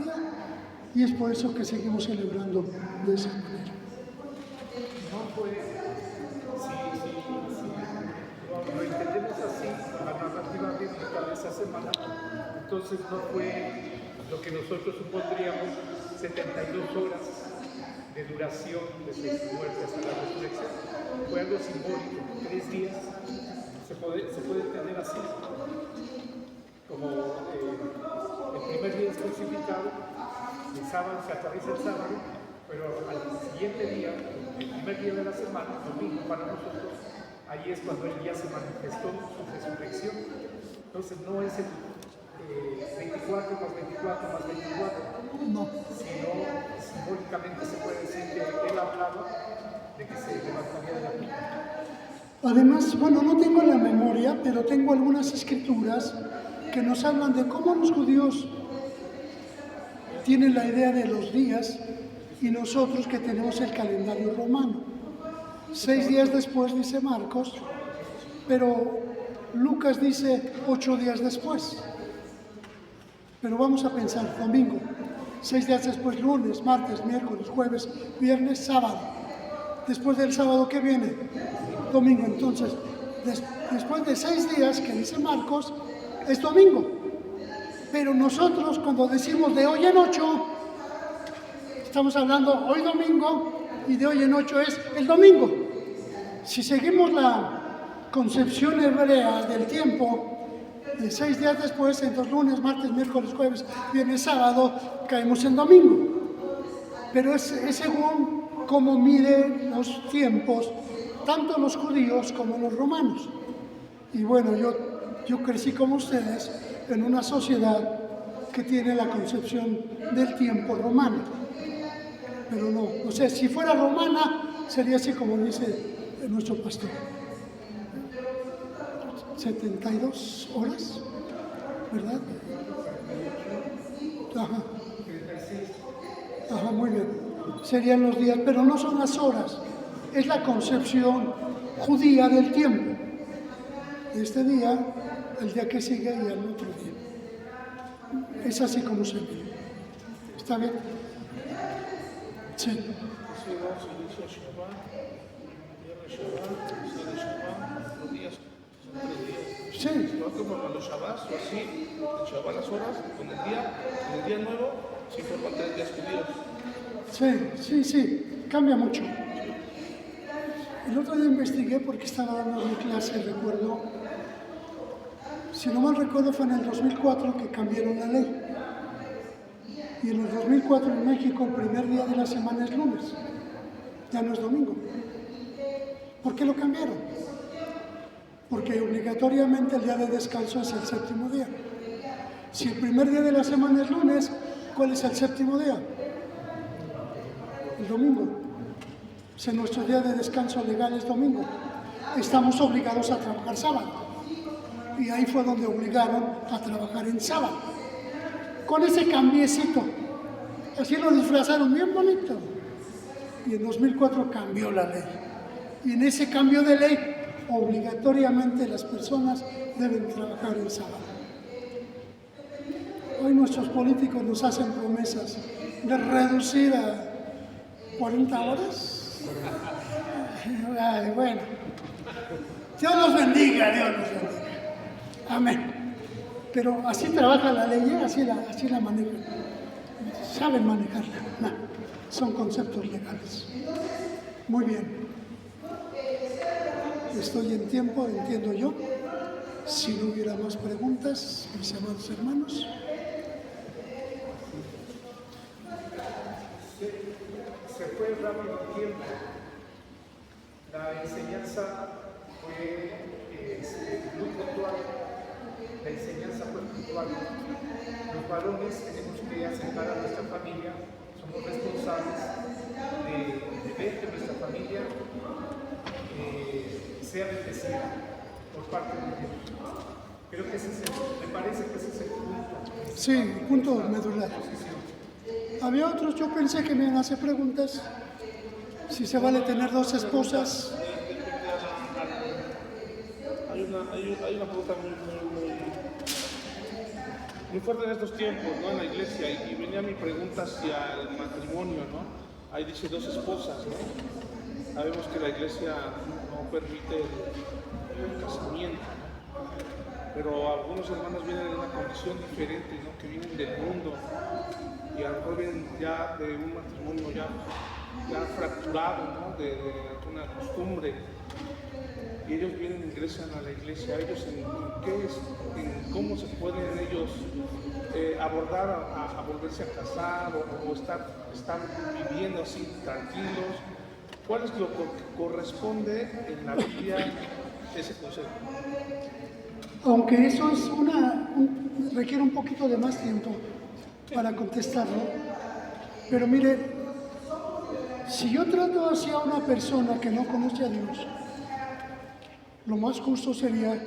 y es por eso que seguimos celebrando de esa manera. No fue, si lo entendemos así, la narrativa bíblica de esa semana, entonces no fue lo que nosotros supondríamos 72 horas de duración desde su muerte hasta la resurrección. Fue algo simbólico, 3 días, se puede entender así, como el primer día es crucificado, el sábado se atraviesa el sábado, pero al siguiente día, el primer día de la semana, domingo para nosotros, ahí es cuando él ya se manifestó su resurrección. Entonces no es el 24 más 24 más 24, No. sino simbólicamente se puede decir que él hablaba de que se levantaría de la tumba. Además, bueno, no tengo la memoria, pero tengo algunas escrituras que nos hablan de cómo los judíos tienen la idea de los días y nosotros que tenemos el calendario romano. 6 días después dice Marcos, pero Lucas dice 8 días después. Pero vamos a pensar, domingo, 6 días después, lunes, martes, miércoles, jueves, viernes, sábado. Después del sábado, ¿qué viene? Domingo. Entonces, después de 6 días, que dice Marcos, es domingo. Pero nosotros, cuando decimos de hoy en 8, estamos hablando hoy domingo y de hoy en 8 es el domingo. Si seguimos la concepción hebrea del tiempo, de 6 días después, entonces lunes, martes, miércoles, jueves, viernes, sábado, caemos en domingo. Pero es según cómo miden los tiempos, tanto los judíos como los romanos. Y bueno, yo crecí como ustedes en una sociedad que tiene la concepción del tiempo romana. Pero no, o sea, si fuera romana, sería así como dice nuestro pastor. 72 horas, ¿verdad? Ajá. Ajá, muy bien. Serían los días, pero no son las horas. Es la concepción judía del tiempo. Este día, el día que sigue y el otro día. Es así como se vive. ¿Está bien? Sí. Sí, no, se inicia Shabbat, viernes Shabbat, sale Shabbat, los días son 3 días. Sí. No como con los Shabbats o así, el Shabbat las horas, con el día nuevo, sí forman 3 días judíos. Sí, cambia mucho. El otro día investigué porque estaba dando mi clase, recuerdo, si no mal recuerdo fue en el 2004 que cambiaron la ley. Y en el 2004 en México el primer día de la semana es lunes, ya no es domingo. ¿Por qué lo cambiaron? Porque obligatoriamente el día de descanso es el séptimo día. Si el primer día de la semana es lunes, ¿cuál es el séptimo día? El domingo. O sea, nuestro día de descanso legal es domingo. Estamos obligados a trabajar sábado. Y ahí fue donde obligaron a trabajar en sábado. Con ese cambiecito. Así lo disfrazaron bien bonito. Y en 2004 cambió la ley. Y en ese cambio de ley, obligatoriamente las personas deben trabajar en sábado. Hoy nuestros políticos nos hacen promesas de reducir a 40 horas. Ay, bueno, Dios los bendiga, Dios los bendiga. Amén. Pero así trabaja la ley, así la manejan. Saben manejarla. No, son conceptos legales. Muy bien. Estoy en tiempo, entiendo yo. Si no hubiera más preguntas, mis amados hermanos. Se fue rápido el tiempo. La enseñanza fue muy puntual. La enseñanza fue puntual. Los varones tenemos que acercar a nuestra familia. Somos responsables de ver que nuestra familia sea bendecida por parte de Dios. Creo que me parece que ese es el punto. Sí, el punto medular. Había otros, yo pensé que me iban a hacer preguntas. Si se vale tener 2 esposas. Hay una pregunta muy fuerte en estos tiempos, ¿no? En la iglesia, y venía mi pregunta hacia el matrimonio, ¿no? Ahí dice 2 esposas, ¿no? Sabemos que la iglesia no permite el casamiento, ¿no? Pero algunos hermanos vienen en una condición diferente, ¿no? Que vienen del mundo y a lo mejor vienen ya de un matrimonio ya fracturado, ¿no? De una costumbre. Y ellos vienen e ingresan a la iglesia. Ellos en cómo se pueden ellos abordar a volverse a casar o estar viviendo así tranquilos. ¿Cuál es lo que corresponde en la Biblia ese consejo? Aunque eso es requiere un poquito de más tiempo para contestarlo. Pero mire, si yo trato hacia una persona que no conoce a Dios, lo más justo sería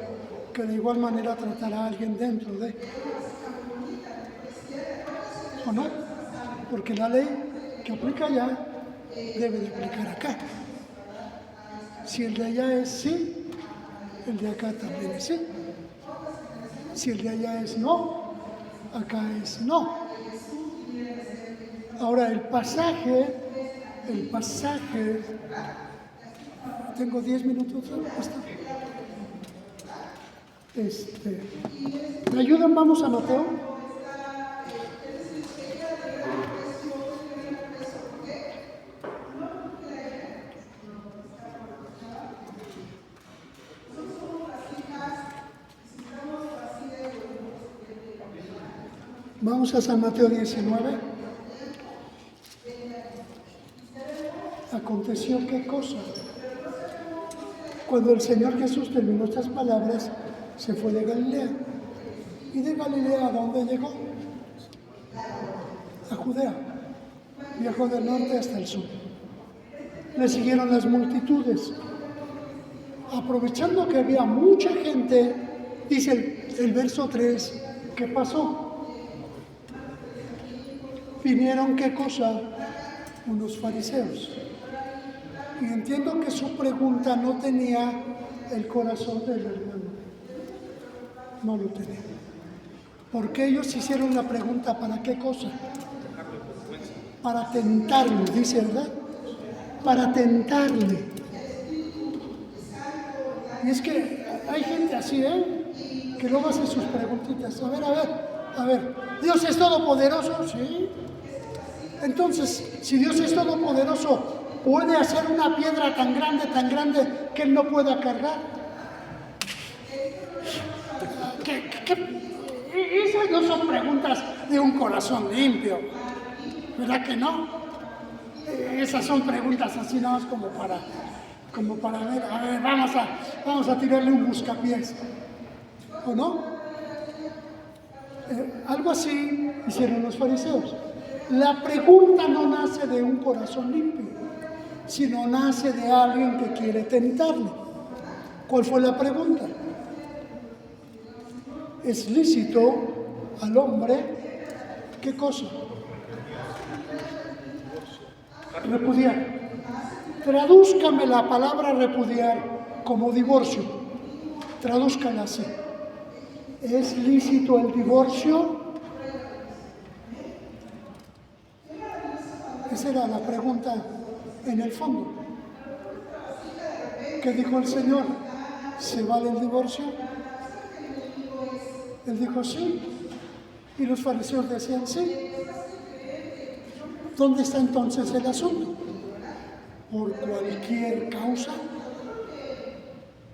que de igual manera tratara a alguien dentro de. ¿O no? Porque la ley que aplica allá debe de aplicar acá. Si el de allá es sí, el de acá también es sí. Si el de allá es no, acá es no. Ahora el pasaje, tengo 10 minutos, ¿me ayudan? Vamos a Mateo. Vamos a San Mateo 19. Aconteció qué cosa. Cuando el Señor Jesús terminó estas palabras, se fue de Galilea. ¿Y de Galilea a dónde llegó? Judea, viajó del norte hasta el sur. Le siguieron las multitudes. Aprovechando que había mucha gente, dice el verso 3, ¿qué pasó? Vinieron, ¿qué cosa? Unos fariseos. Y entiendo que su pregunta no tenía el corazón del hermano. No lo tenía. Porque ellos hicieron la pregunta, ¿para qué cosa? Para tentarlo, dice, ¿verdad? Para tentarle. Y es que hay gente así, que luego hace sus preguntitas. A ver, ¿Dios es todopoderoso? Sí. Entonces, si Dios es todopoderoso, ¿puede hacer una piedra tan grande que Él no pueda cargar? Esas no son preguntas de un corazón limpio, ¿verdad que no? Esas son preguntas así, nada más como para ver, vamos a tirarle un buscapiés, ¿o no? Algo así hicieron los fariseos. La pregunta no nace de un corazón limpio, sino nace de alguien que quiere tentarle. ¿Cuál fue la pregunta? ¿Es lícito al hombre qué cosa? Repudiar. Tradúzcame la palabra repudiar como divorcio. Tradúzcala así. ¿Es lícito el divorcio? Esa era la pregunta en el fondo. ¿Qué dijo el Señor? ¿Se vale el divorcio? Él dijo sí. Y los fariseos decían sí. ¿Dónde está entonces el asunto? Por cualquier causa.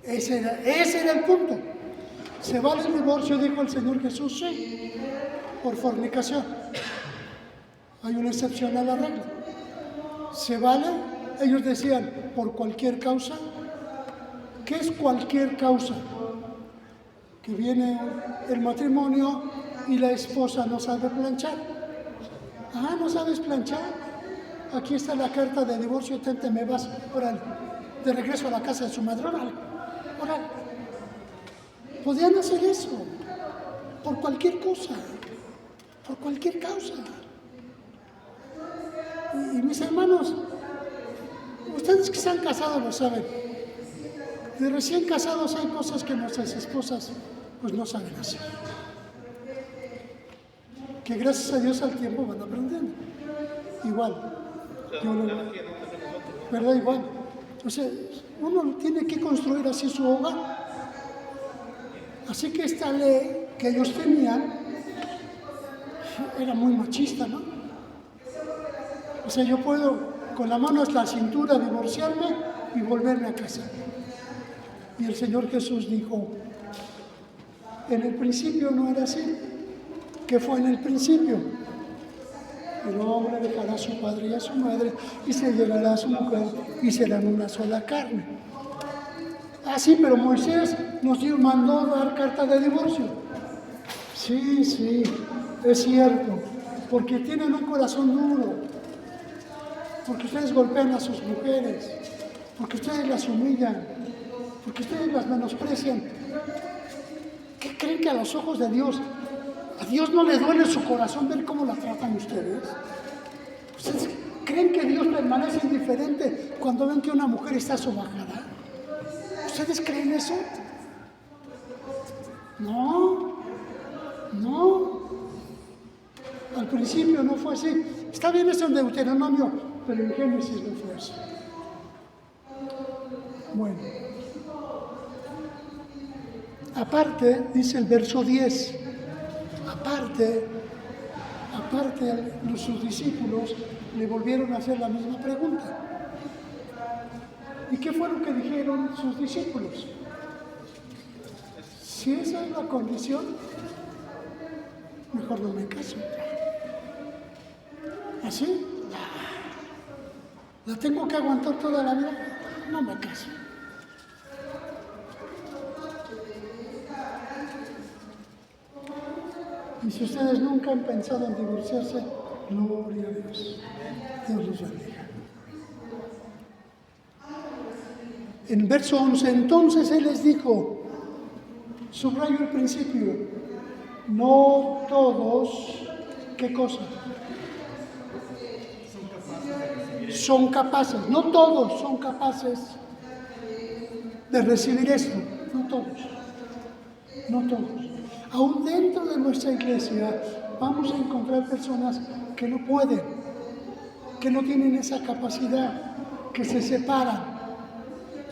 Ese era el punto. ¿Se vale el divorcio? Dijo el Señor Jesús, sí. Por fornicación. Hay una excepción a la regla. ¿Se vale? Ellos decían, por cualquier causa. ¿Qué es cualquier causa? Que viene el matrimonio y la esposa no sabe planchar. Ah, ¿no sabes planchar? Aquí está la carta de divorcio, te me vas, órale, de regreso a la casa de su madre, órale. Podían hacer eso, por cualquier cosa, por cualquier causa. Y mis hermanos, ustedes que se han casado lo saben. De recién casados hay cosas que nuestras esposas pues no saben hacer. Que gracias a Dios al tiempo van aprendiendo. Igual. ¿Verdad? Igual. O sea, uno tiene que construir así su hogar. Así que esta ley que ellos tenían era muy machista, ¿no? O sea, yo puedo con la mano hasta la cintura divorciarme y volverme a casar. Y el Señor Jesús dijo, en el principio no era así. ¿Qué fue en el principio? El hombre dejará a su padre y a su madre y se llevará a su mujer y serán una sola carne. Ah, sí, pero Moisés nos mandó dar carta de divorcio. Sí, es cierto, porque tienen un corazón duro, porque ustedes golpean a sus mujeres, porque ustedes las humillan, porque ustedes las menosprecian. ¿Qué creen que a los ojos de Dios, a Dios no le duele su corazón ver cómo la tratan ustedes? ¿Ustedes creen que Dios permanece indiferente cuando ven que una mujer está sobajada? ¿Ustedes creen eso? No. Al principio no fue así. Está bien eso en Deuteronomio, pero en Génesis no fue así. Bueno. Aparte, dice el verso 10, aparte sus discípulos le volvieron a hacer la misma pregunta. ¿Y qué fue lo que dijeron sus discípulos? Si esa es la condición, mejor no me caso. ¿Así? ¿La tengo que aguantar toda la vida? No me caso. Y si ustedes nunca han pensado en divorciarse, Gloria a Dios. Dios los bendiga. En verso 11, entonces Él les dijo, subrayo el principio, no todos, ¿qué cosa? Son capaces, no todos son capaces de recibir esto, no todos, no todos. Aún dentro de nuestra iglesia vamos a encontrar personas que no pueden, que no tienen esa capacidad, que se separan,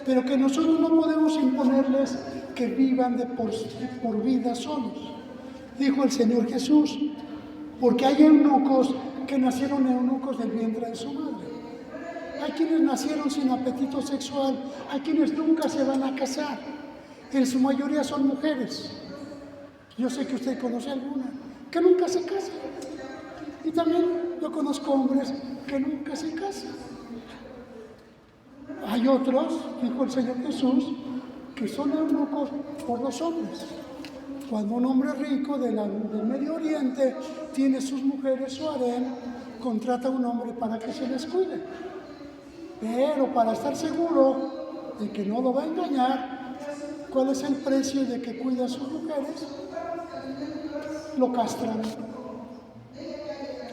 pero que nosotros no podemos imponerles que vivan por vida solos. Dijo el Señor Jesús, porque hay eunucos que nacieron eunucos del vientre de su madre. Hay quienes nacieron sin apetito sexual, hay quienes nunca se van a casar. En su mayoría son mujeres. Yo sé que usted conoce alguna que nunca se casa. Y también yo conozco hombres que nunca se casan. Hay otros, dijo el Señor Jesús, que son eunucos por los hombres. Cuando un hombre rico del Medio Oriente tiene sus mujeres su harén, contrata a un hombre para que se les cuide. Pero para estar seguro de que no lo va a engañar, ¿cuál es el precio de que cuida a sus mujeres? Lo castran.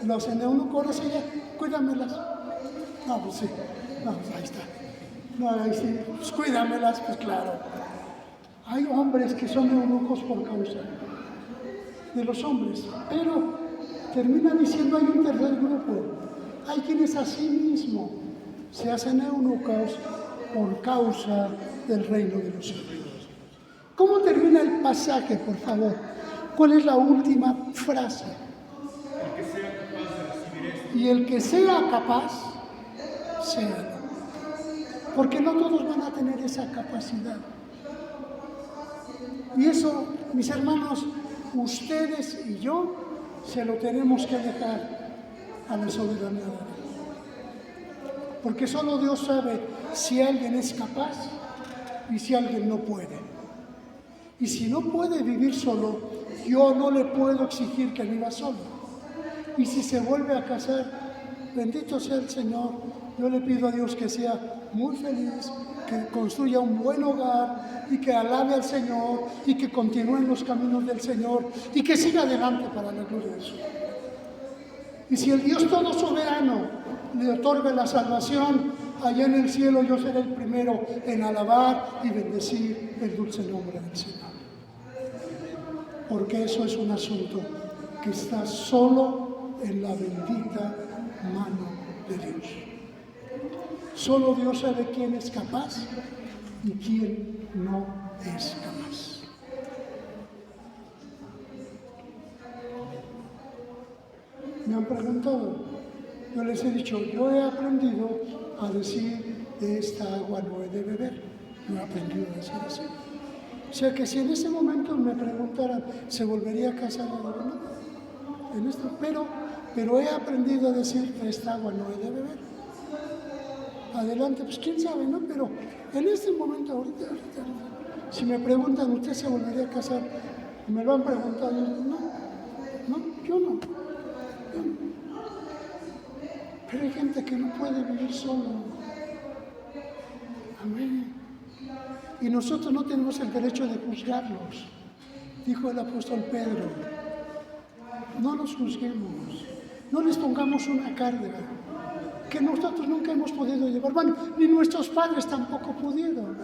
Lo hacen eunuco, ahora sí ya, cuídamelas. No, pues sí, no, pues ahí está. No, ahí sí, pues cuídamelas, pues claro. Hay hombres que son eunucos por causa de los hombres, pero termina diciendo hay un tercer grupo. Hay quienes a sí mismos se hacen eunucos por causa del reino de los cielos. ¿Cómo termina el pasaje, por favor? ¿Cuál es la última frase? El que sea capaz de recibir esto. Y el que sea capaz, sea. Porque no todos van a tener esa capacidad. Y eso, mis hermanos, ustedes y yo, se lo tenemos que dejar a la soberanía de Dios. Porque solo Dios sabe si alguien es capaz y si alguien no puede. Y si no puede vivir solo, yo no le puedo exigir que viva solo. Y si se vuelve a casar, bendito sea el Señor, yo le pido a Dios que sea muy feliz, que construya un buen hogar y que alabe al Señor y que continúe en los caminos del Señor y que siga adelante para la gloria de su nombre. Y si el Dios todo soberano le otorga la salvación, allá en el cielo yo seré el primero en alabar y bendecir el dulce nombre del Señor. Porque eso es un asunto que está solo en la bendita mano de Dios. Solo Dios sabe quién es capaz y quién no es capaz. Me han preguntado, yo les he dicho, yo he aprendido a decir de esta agua no he de beber. Yo he aprendido a decir así. O sea que si en ese momento me preguntaran, ¿se volvería a casar o no? En esto, pero he aprendido a decir de esta agua no he de beber. Adelante, pues quién sabe, ¿no? Pero en este momento, ahorita, si me preguntan, ¿usted se volvería a casar? Me lo han preguntado, yo no. Pero hay gente que no puede vivir solo. Amén. Y nosotros no tenemos el derecho de juzgarlos. Dijo el apóstol Pedro, no los juzguemos, no les pongamos una carga que nosotros nunca hemos podido llevar. Bueno, ni nuestros padres tampoco pudieron.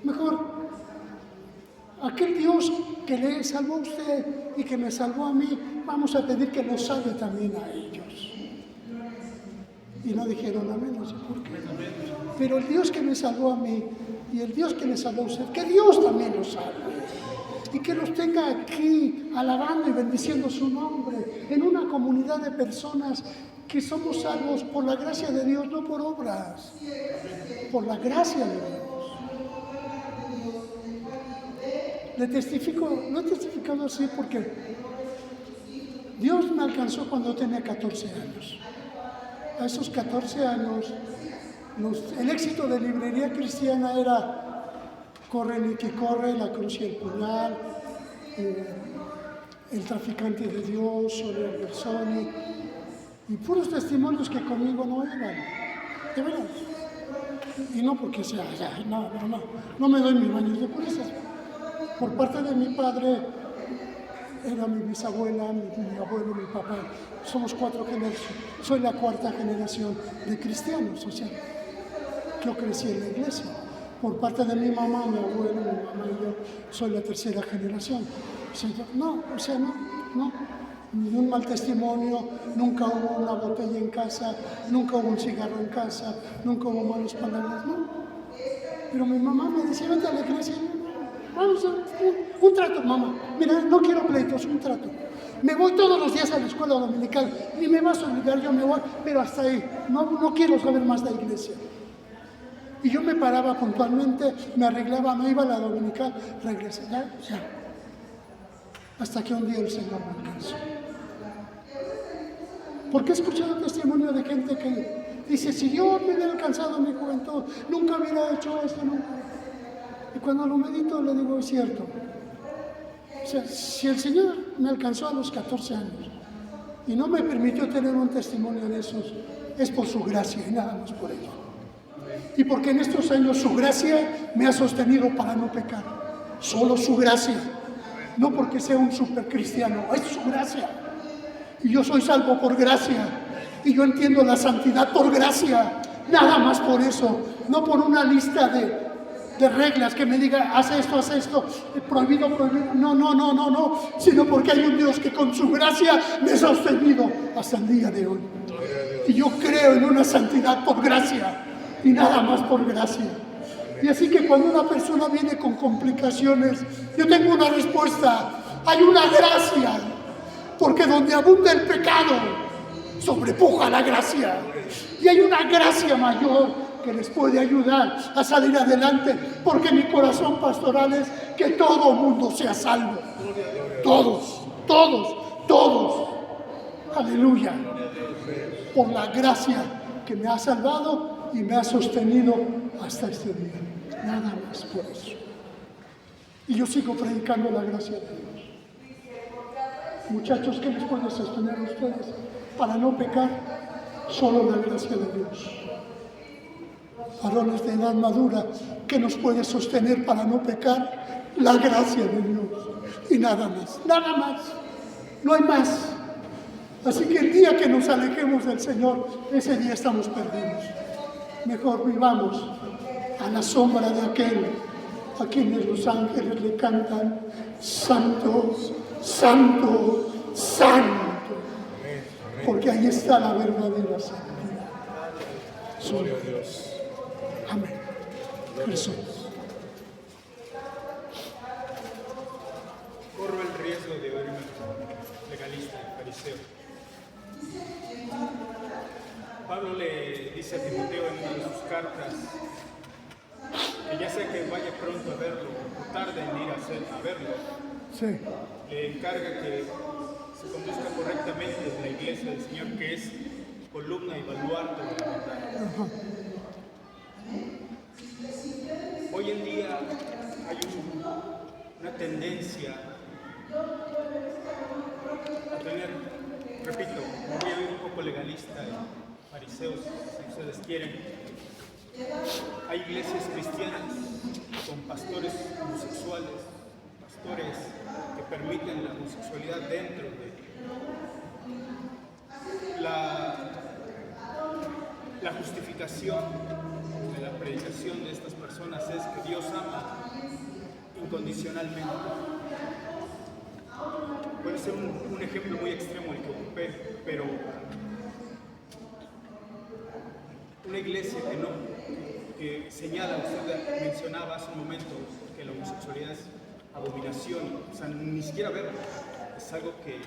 Mejor, aquel Dios que le salvó a usted y que me salvó a mí, vamos a pedir que los salve también a ellos. Y no dijeron amén, no sé por qué. Pero el Dios que me salvó a mí y el Dios que le salvó a usted, que Dios también los salve. Y que los tenga aquí alabando y bendiciendo su nombre en una comunidad de personas que somos salvos por la gracia de Dios, no por obras, por la gracia de Dios. Lo he testificado así porque Dios me alcanzó cuando tenía 14 años. A esos 14 años, el éxito de Librería Cristiana era corre ni que corre, la cruz y el puñal, el traficante de Dios, o Leon Bersoni, y puros testimonios que conmigo no eran, de verdad. Y no porque sea, no me doy mis baños de prisas. Por parte de mi padre, era mi bisabuela, mi abuelo, mi papá. Somos 4 generaciones. Soy la 4ª generación de cristianos, o sea, yo crecí en la iglesia. Por parte de mi mamá, mi abuelo, mi mamá y yo, soy la 3ª generación. O sea, no. Ni un mal testimonio, nunca hubo una botella en casa, nunca hubo un cigarro en casa, nunca hubo malas palabras, no. Pero mi mamá me decía, vente a la iglesia, vamos a un trato, mamá. Mira, no quiero pleitos, un trato. Me voy todos los días a la escuela dominical, ni me vas a obligar, yo me voy, pero hasta ahí. No quiero saber más de la iglesia. Y yo me paraba puntualmente, me arreglaba, me iba a la dominical, regresé, ya. Hasta que un día el Señor me alcanzó. Porque he escuchado testimonio de gente que dice, si Dios me hubiera alcanzado en mi juventud, nunca hubiera hecho esto, nunca. Y cuando lo medito le digo, es cierto. O sea, si el Señor me alcanzó a los 14 años y no me permitió tener un testimonio de esos, es por su gracia y nada más por ello. Y porque en estos años su gracia me ha sostenido para no pecar. Solo su gracia. No porque sea un supercristiano, es su gracia. Y yo soy salvo por gracia. Y yo entiendo la santidad por gracia. Nada más por eso. No por una lista de reglas que me diga, haz esto, prohibido. No. Sino porque hay un Dios que con su gracia me ha sostenido hasta el día de hoy. Y yo creo en una santidad por gracia. Y nada más por gracia. Y así que cuando una persona viene con complicaciones, yo tengo una respuesta. Hay una gracia. Porque donde abunda el pecado, sobrepuja la gracia. Y hay una gracia mayor que les puede ayudar a salir adelante. Porque mi corazón pastoral es que todo mundo sea salvo. Todos. Aleluya. Por la gracia que me ha salvado y me ha sostenido hasta este día. Nada más por eso. Y yo sigo predicando la gracia de Dios. Muchachos, ¿qué les puede sostener a ustedes para no pecar? Solo la gracia de Dios. Varones de edad madura, ¿qué nos puede sostener para no pecar? La gracia de Dios. Y nada más. No hay más. Así que el día que nos alejemos del Señor, ese día estamos perdidos. Mejor vivamos a la sombra de aquel a quienes los ángeles le cantan, Santo, Santo, Santo. Porque ahí está la verdadera santidad. Solo Dios. Amén. Jesús. Corro el riesgo de oírme legalista, fariseo. Pablo le dice a Timoteo en una de sus cartas que ya sea que vaya pronto a verlo o tarde en ir a verlo, Sí. le encarga que se conduzca correctamente en la iglesia del Señor, que es columna y baluarte de la verdad. Hoy en día hay una tendencia a tener, repito, me voy a ver un poco legalista y fariseos, si ustedes quieren. Hay iglesias cristianas con pastores homosexuales, pastores que permiten la homosexualidad dentro de la justificación de la predicación de estas personas es que Dios ama incondicionalmente. Puede ser un ejemplo muy extremo el que ocupé, pero una iglesia que señala, usted mencionaba hace un momento que la homosexualidad es abominación, o sea, ni siquiera verlo, es algo que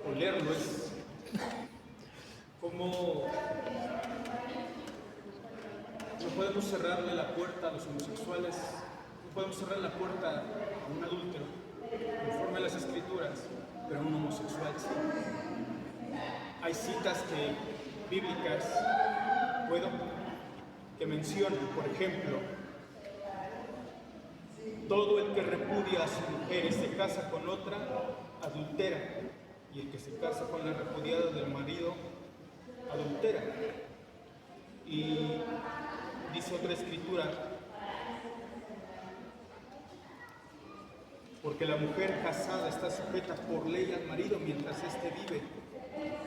olerlo es como no podemos cerrarle la puerta a los homosexuales, no podemos cerrar la puerta a un adúltero, conforme a las escrituras, pero a un homosexual sí. Hay citas bíblicas que mencionan, por ejemplo, todo el que repudia a su mujer y se casa con otra, adultera, y el que se casa con la repudiada del marido adultera. Y dice otra escritura, porque la mujer casada está sujeta por ley al marido mientras éste vive,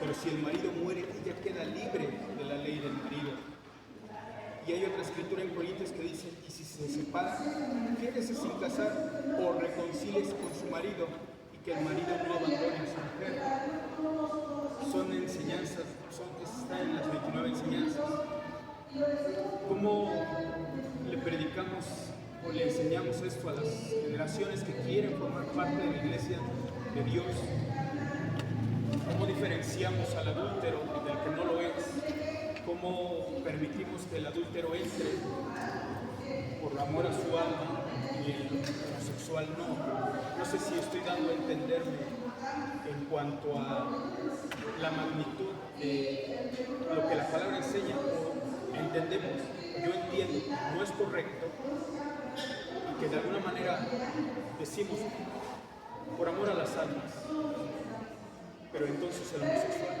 pero si el marido muere, ella queda libre de la ley del marido. Y hay otra escritura en Corintios que dice, y si se separa, quédese sin casar o reconcíliese con su marido, y que el marido no abandone a su mujer. Son enseñanzas, están en las 29 enseñanzas. ¿Cómo le predicamos o le enseñamos esto a las generaciones que quieren formar parte de la iglesia de Dios? ¿Cómo diferenciamos al adúltero del que no lo es? ¿Cómo permitimos que el adúltero entre por amor a su alma y el homosexual no? No sé si estoy dando a entenderme en cuanto a la magnitud de lo que la palabra enseña, o entendemos, yo entiendo, no es correcto, y que de alguna manera decimos por amor a las almas, pero entonces el homosexual.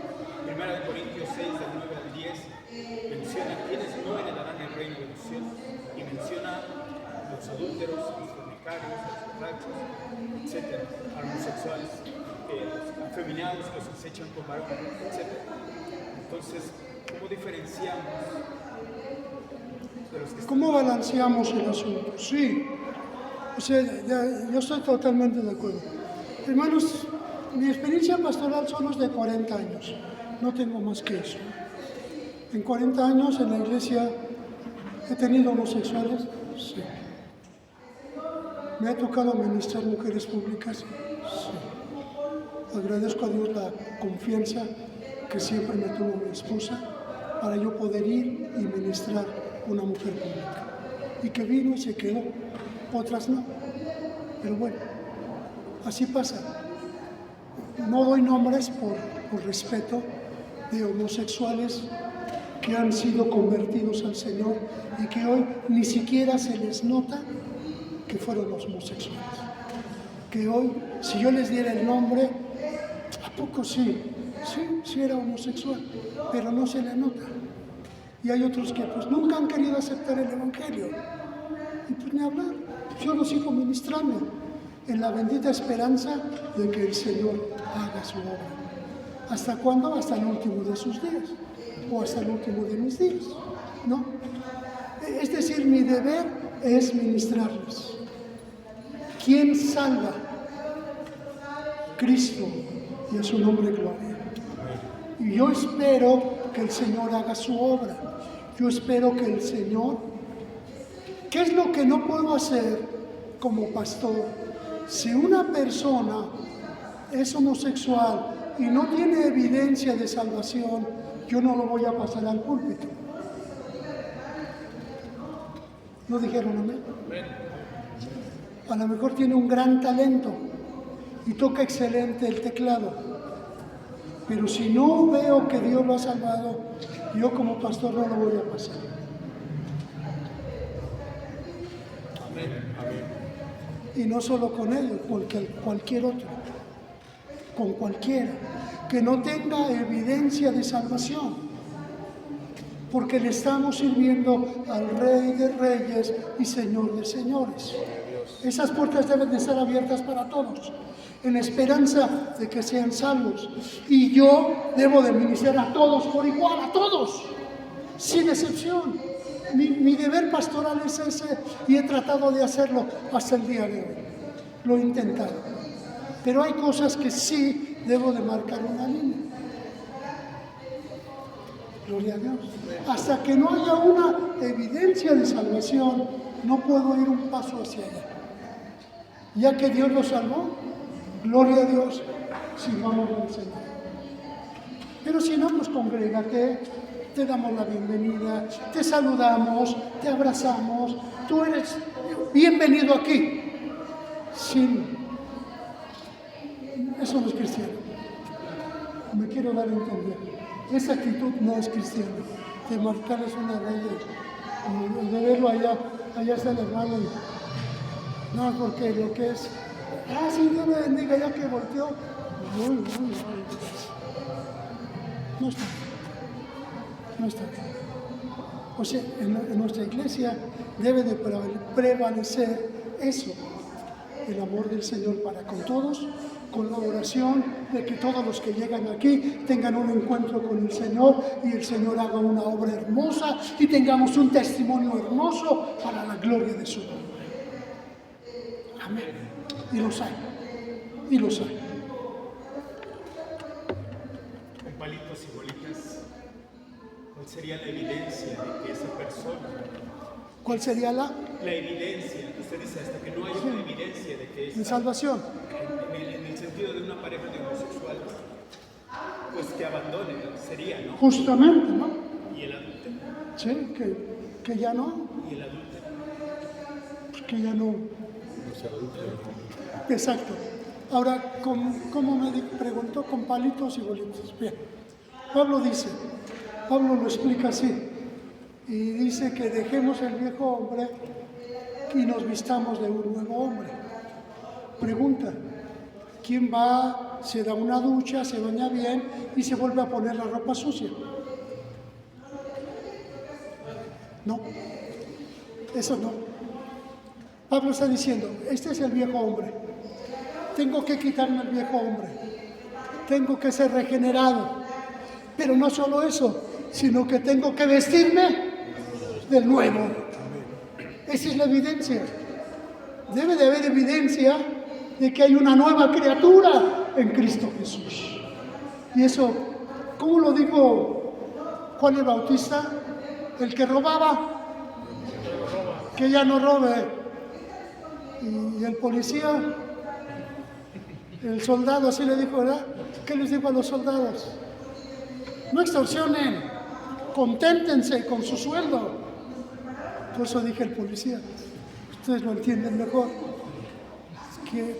1 Corintios 6, del 9 al 10, menciona quienes no heredarán el reino de los cielos, y menciona a los adúlteros, a los fornicarios, a los borrachos, etc., a los homosexuales, los afeminados, los que se echan con varón, etc. Entonces, ¿cómo diferenciamos de los que están? ¿Cómo balanceamos el asunto? Sí, o sea, yo estoy totalmente de acuerdo. Hermanos, mi experiencia pastoral son los de 40 años, no tengo más que eso. En 40 años en la iglesia he tenido homosexuales, sí. Me ha tocado ministrar mujeres públicas, sí. Agradezco a Dios la confianza que siempre me tuvo mi esposa para yo poder ir y ministrar una mujer pública. Y que vino y se quedó, otras no. Pero bueno, así pasa. No doy nombres por respeto de homosexuales que han sido convertidos al Señor y que hoy ni siquiera se les nota que fueron los homosexuales. Que hoy, si yo les diera el nombre, ¿a poco sí? Sí era homosexual, pero no se le nota. Y hay otros que pues nunca han querido aceptar el Evangelio. Y pues ni hablar, yo los sigo ministrando en la bendita esperanza de que el Señor haga su obra. ¿Hasta cuándo? Hasta el último de sus días, o hasta el último de mis días, ¿no? Es decir, mi deber es ministrarles. ¿Quién salva? Cristo, y a su nombre gloria. Y yo espero que el Señor haga su obra. Yo espero que el Señor... ¿Qué es lo que no puedo hacer como pastor? Si una persona es homosexual y no tiene evidencia de salvación, yo no lo voy a pasar al púlpito. ¿No dijeron amén? A lo mejor tiene un gran talento y toca excelente el teclado, pero si no veo que Dios lo ha salvado, yo como pastor no lo voy a pasar. Y no solo con ellos, porque cualquier otro, con cualquiera, que no tenga evidencia de salvación, porque le estamos sirviendo al Rey de Reyes y Señor de Señores. Esas puertas deben de estar abiertas para todos, en esperanza de que sean salvos. Y yo debo de ministrar a todos por igual, a todos, sin excepción. Mi deber pastoral es ese y he tratado de hacerlo hasta el día de hoy. Lo he intentado. Pero hay cosas que sí debo de marcar una línea. Gloria a Dios. Hasta que no haya una evidencia de salvación, no puedo ir un paso hacia allá. Ya que Dios lo salvó, gloria a Dios, sirvamos al Señor. Pero si no, pues congrégate. Te damos la bienvenida, te saludamos, te abrazamos, tú eres bienvenido aquí. Sí, eso no es cristiano. Me quiero dar a entender. Esa actitud no es cristiana. De marcarles una raya, de verlo allá está el hermano. No, porque lo que es Ah, sí, Dios le bendiga, ya que volteó. Uy, no está bien. No está bien. O sea, en nuestra iglesia debe de prevalecer eso, el amor del Señor para con todos, con la oración de que todos los que llegan aquí tengan un encuentro con el Señor y el Señor haga una obra hermosa y tengamos un testimonio hermoso para la gloria de su nombre. Amén. Y los hay. Y los hay. Con palitos y bolitas, ¿cuál sería la evidencia de que esa persona? ¿Cuál sería la Evidencia, usted dice hasta que no haya una evidencia de que de salvación? en el sentido de una pareja de homosexuales, pues que abandone, sería, ¿no? Justamente, ¿no? Y el adúltero, Sí, que ya no, y el adúltero. que ya no. Exacto. Ahora, ¿cómo me preguntó? Con palitos y bolitas. Bien. Pablo lo explica así. Y dice que dejemos el viejo hombre y nos vistamos de un nuevo hombre. Pregunta, ¿quién va, se da una ducha, se baña bien y se vuelve a poner la ropa sucia? No, eso no. Pablo está diciendo, este es el viejo hombre. Tengo que quitarme el viejo hombre. Tengo que ser regenerado. Pero no solo eso, sino que tengo que vestirme del nuevo. Esa es la evidencia. Debe de haber evidencia de que hay una nueva criatura en Cristo Jesús. Y eso, ¿cómo lo dijo Juan el Bautista? El que robaba, que ya no robe. Y el policía, el soldado, así le dijo, ¿verdad? ¿Qué les dijo a los soldados? No extorsionen, conténtense con su sueldo. Por eso dije el policía. Ustedes lo entienden mejor.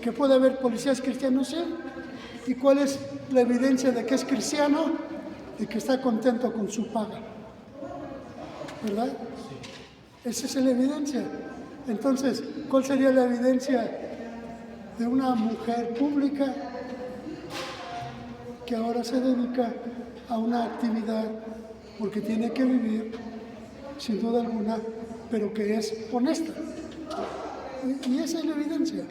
Que puede haber policías cristianos, sí. ¿Y cuál es la evidencia de que es cristiano? De que está contento con su paga. ¿Verdad? Esa es la evidencia. Entonces, ¿cuál sería la evidencia de una mujer pública que ahora se dedica a una actividad porque tiene que vivir, sin duda alguna, pero que es honesta? Y esa es la evidencia.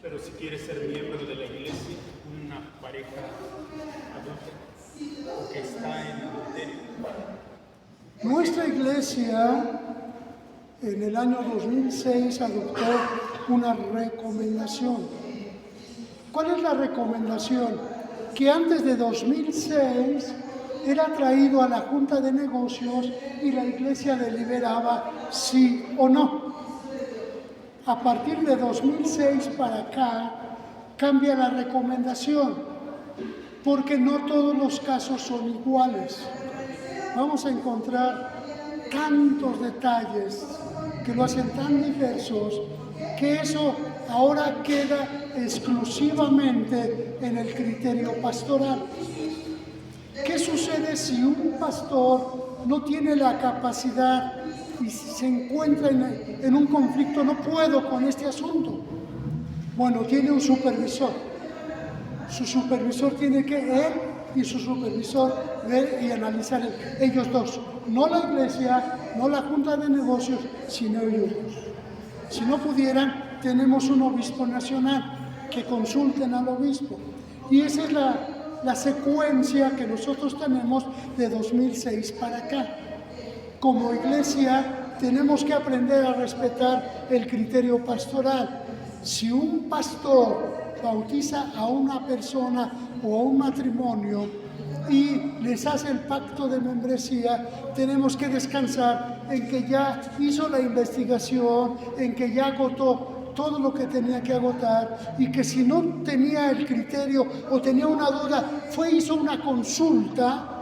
Pero si quiere ser miembro de la iglesia, una pareja adulta o que está en adulterio. Nuestra iglesia en el año 2006 adoptó una recomendación. ¿Cuál es la recomendación? Que antes de 2006 era traído a la Junta de Negocios y la iglesia deliberaba sí o no. A partir de 2006 para acá cambia la recomendación, porque no todos los casos son iguales. Vamos a encontrar tantos detalles que lo hacen tan diversos que eso ahora queda exclusivamente en el criterio pastoral. ¿Qué sucede si un pastor no tiene la capacidad y se encuentra en un conflicto? No puedo con este asunto. Bueno, tiene un supervisor. Su supervisor tiene que él y su supervisor ver y analizar ellos dos. No la iglesia, no la Junta de Negocios, sino ellos dos. Si no pudieran, tenemos un obispo nacional, que consulten al obispo. Y esa es la secuencia que nosotros tenemos de 2006 para acá. Como iglesia tenemos que aprender a respetar el criterio pastoral. Si un pastor bautiza a una persona o a un matrimonio y les hace el pacto de membresía, tenemos que descansar en que ya hizo la investigación, en que ya agotó todo lo que tenía que agotar y que si no tenía el criterio o tenía una duda, hizo una consulta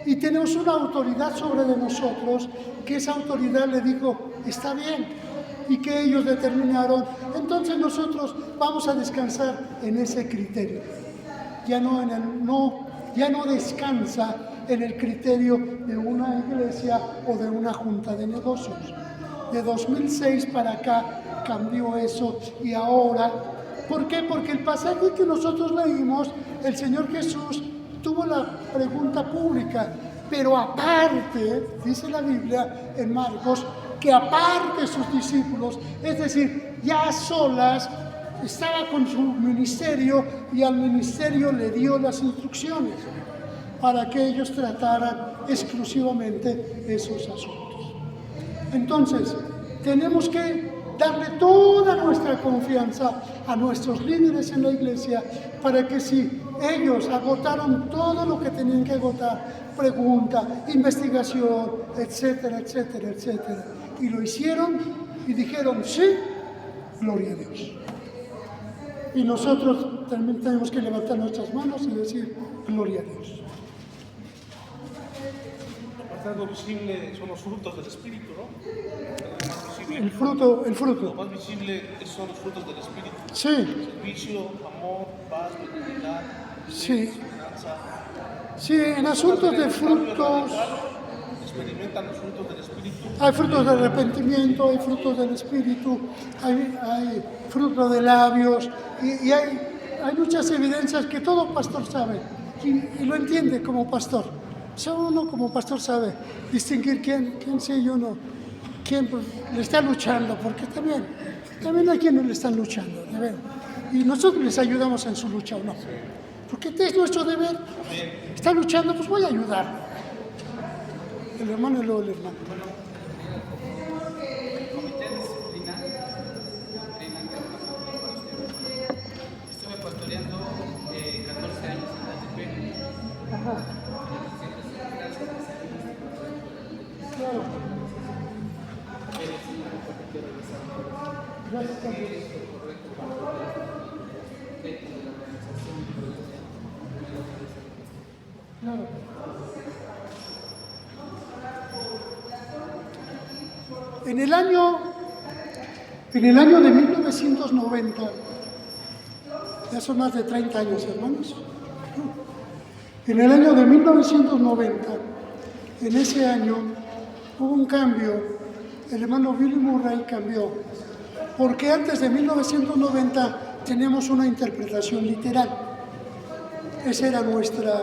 y tenemos una autoridad sobre de nosotros, que esa autoridad le dijo, está bien, y que ellos determinaron. Entonces nosotros vamos a descansar en ese criterio. Ya no descansa en el criterio de una iglesia o de una junta de negocios. De 2006 para acá cambió eso y ahora. ¿Por qué? Porque el pasaje que nosotros leímos, el Señor Jesús tuvo la pregunta pública, pero aparte, dice la Biblia en Marcos, que aparte sus discípulos, es decir, ya a solas, estaba con su ministerio y al ministerio le dio las instrucciones para que ellos trataran exclusivamente esos asuntos. Entonces, tenemos que darle toda nuestra confianza a nuestros líderes en la iglesia para que si ellos agotaron todo lo que tenían que agotar, pregunta, investigación, etcétera, etcétera, etcétera, y lo hicieron y dijeron sí, gloria a Dios. Y nosotros también tenemos que levantar nuestras manos y decir gloria a Dios. Algo visible son los frutos del Espíritu, ¿no? Lo más visible. El fruto. Lo más visible son los frutos del Espíritu. Sí, Servicio, amor, paz, benignidad, sí. esperanza. Sí, en asuntos de frutos, Experimentan los frutos del Espíritu. hay frutos de arrepentimiento, hay frutos del Espíritu, hay frutos de labios, y hay muchas evidencias que todo pastor sabe y lo entiende como pastor. O sea, uno como pastor sabe distinguir quién sí y uno, quién pues, le está luchando, porque también hay quienes le están luchando, de verdad. Y nosotros les ayudamos en su lucha o no. Porque es nuestro deber. Está luchando, pues voy a ayudar. El hermano y luego el hermano. Comité disciplinar estuve pastoreando 14 años en la ATP. Ajá. Claro. Gracias a Dios. Claro. En el año de 1990, ya son más de 30 años, hermanos. En el año de 1990, en ese año, hubo un cambio. El hermano Billy Murray cambió. Porque antes de 1990 teníamos una interpretación literal. Esa era nuestra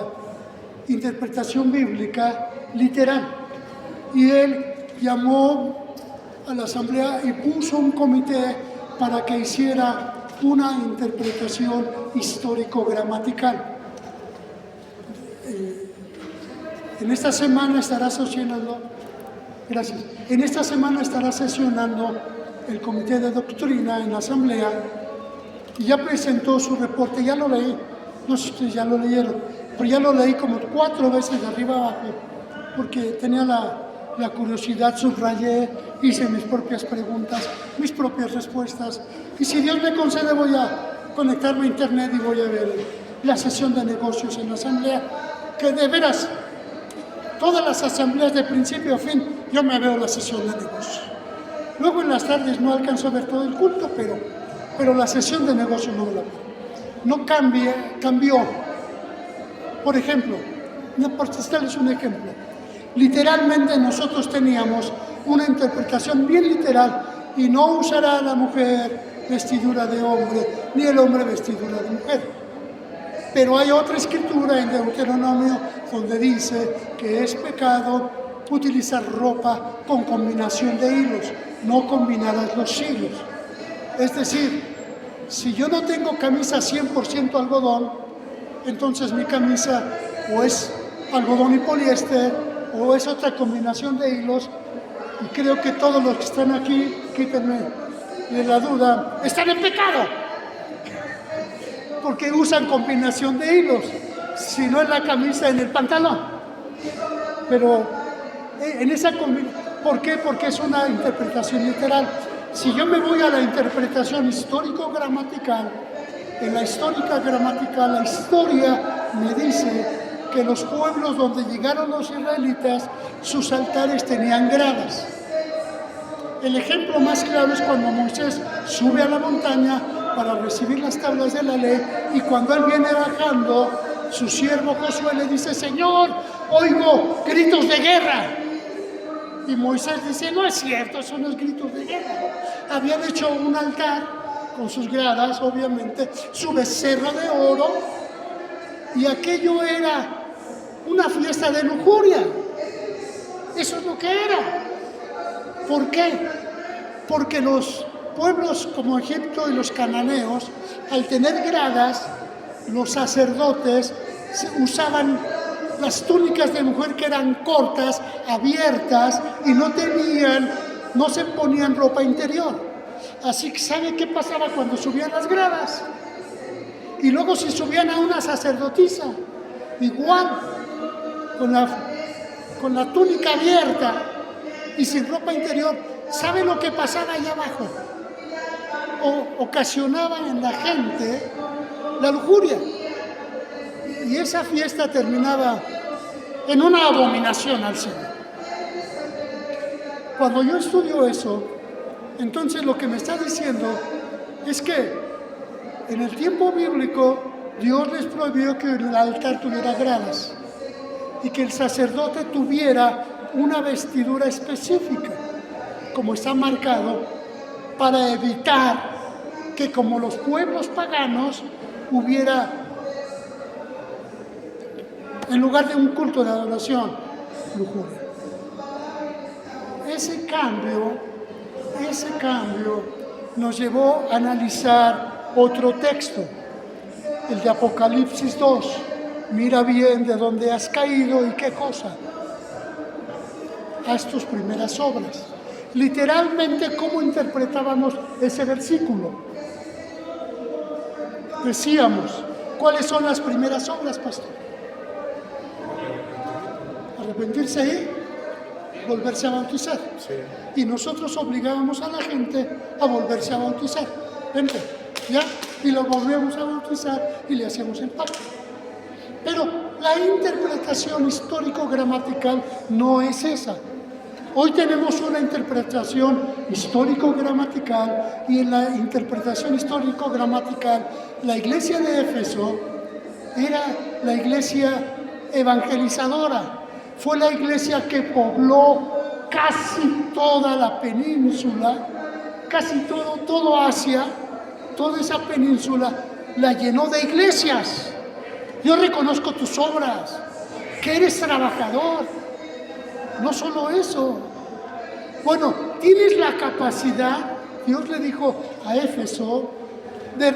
interpretación bíblica literal. Y él llamó a la asamblea y puso un comité para que hiciera una interpretación histórico-gramatical. En esta semana estará sesionando, gracias, en esta semana estará sesionando el comité de doctrina en la asamblea y ya presentó su reporte, ya lo leí, no sé si ustedes ya lo leyeron, pero ya lo leí como 4 veces de arriba abajo, porque tenía la curiosidad, subrayé, hice mis propias preguntas, mis propias respuestas, y si Dios me concede voy a conectarme a internet y voy a ver la sesión de negocios en la asamblea, que de veras, todas las asambleas de principio a fin, yo me veo la sesión de negocios. Luego en las tardes no alcanzo a ver todo el culto, pero la sesión de negocios no me la veo. No cambió. Por ejemplo, por darles un ejemplo, literalmente nosotros teníamos una interpretación bien literal y no usará la mujer vestidura de hombre, ni el hombre vestidura de mujer. Pero hay otra escritura en Deuteronomio donde dice que es pecado utilizar ropa con combinación de hilos, no combinarás los hilos. Es decir, si yo no tengo camisa 100% algodón, entonces mi camisa o es algodón y poliéster o es otra combinación de hilos, y creo que todos los que están aquí, quítenme de la duda, están en pecado. Porque usan combinación de hilos, si no en la camisa, en el pantalón. Pero en esa combinación, ¿por qué? Porque es una interpretación literal. Si yo me voy a la interpretación histórico-gramatical, en la histórica gramatical, la historia me dice que los pueblos donde llegaron los israelitas, sus altares tenían gradas. El ejemplo más claro es cuando Moisés sube a la montaña para recibir las tablas de la ley, y cuando él viene bajando, su siervo Josué le dice: Señor, oigo gritos de guerra. Y Moisés dice, no es cierto, son los gritos de guerra. Habían hecho un altar con sus gradas, obviamente, su becerro de oro, y aquello era una fiesta de lujuria. Eso es lo que era. ¿Por qué? Porque los pueblos como Egipto y los cananeos, al tener gradas, los sacerdotes usaban las túnicas de mujer que eran cortas, abiertas, y no se ponían ropa interior. Así que ¿sabe qué pasaba cuando subían las gradas? Y luego si subían a una sacerdotisa, igual, con la túnica abierta y sin ropa interior, ¿sabe lo que pasaba allá abajo? Ocasionaba en la gente la lujuria. Y esa fiesta terminaba en una abominación al Señor. Cuando yo estudio eso, entonces lo que me está diciendo es que en el tiempo bíblico Dios les prohibió que el altar tuviera gradas y que el sacerdote tuviera una vestidura específica, como está marcado, para evitar que, como los pueblos paganos, hubiera, en lugar de un culto de adoración, lujuria. Ese cambio nos llevó a analizar otro texto, el de Apocalipsis 2. Mira bien de dónde has caído y qué cosa. Haz tus primeras obras. Literalmente, ¿cómo interpretábamos ese versículo? Decíamos, ¿cuáles son las primeras obras, pastor? Arrepentirse y volverse a bautizar. Sí. Y nosotros obligábamos a la gente a volverse a bautizar. Vente, ¿ya? Y lo volvíamos a bautizar y le hacíamos el pacto. Pero la interpretación histórico-gramatical no es esa. Hoy tenemos una interpretación histórico-gramatical, y en la interpretación histórico-gramatical, la iglesia de Éfeso era la iglesia evangelizadora. Fue la iglesia que pobló casi toda la península, casi todo Asia, toda esa península la llenó de iglesias. Yo reconozco tus obras, que eres trabajador. No solo eso. Bueno, tienes la capacidad, Dios le dijo a Éfeso, de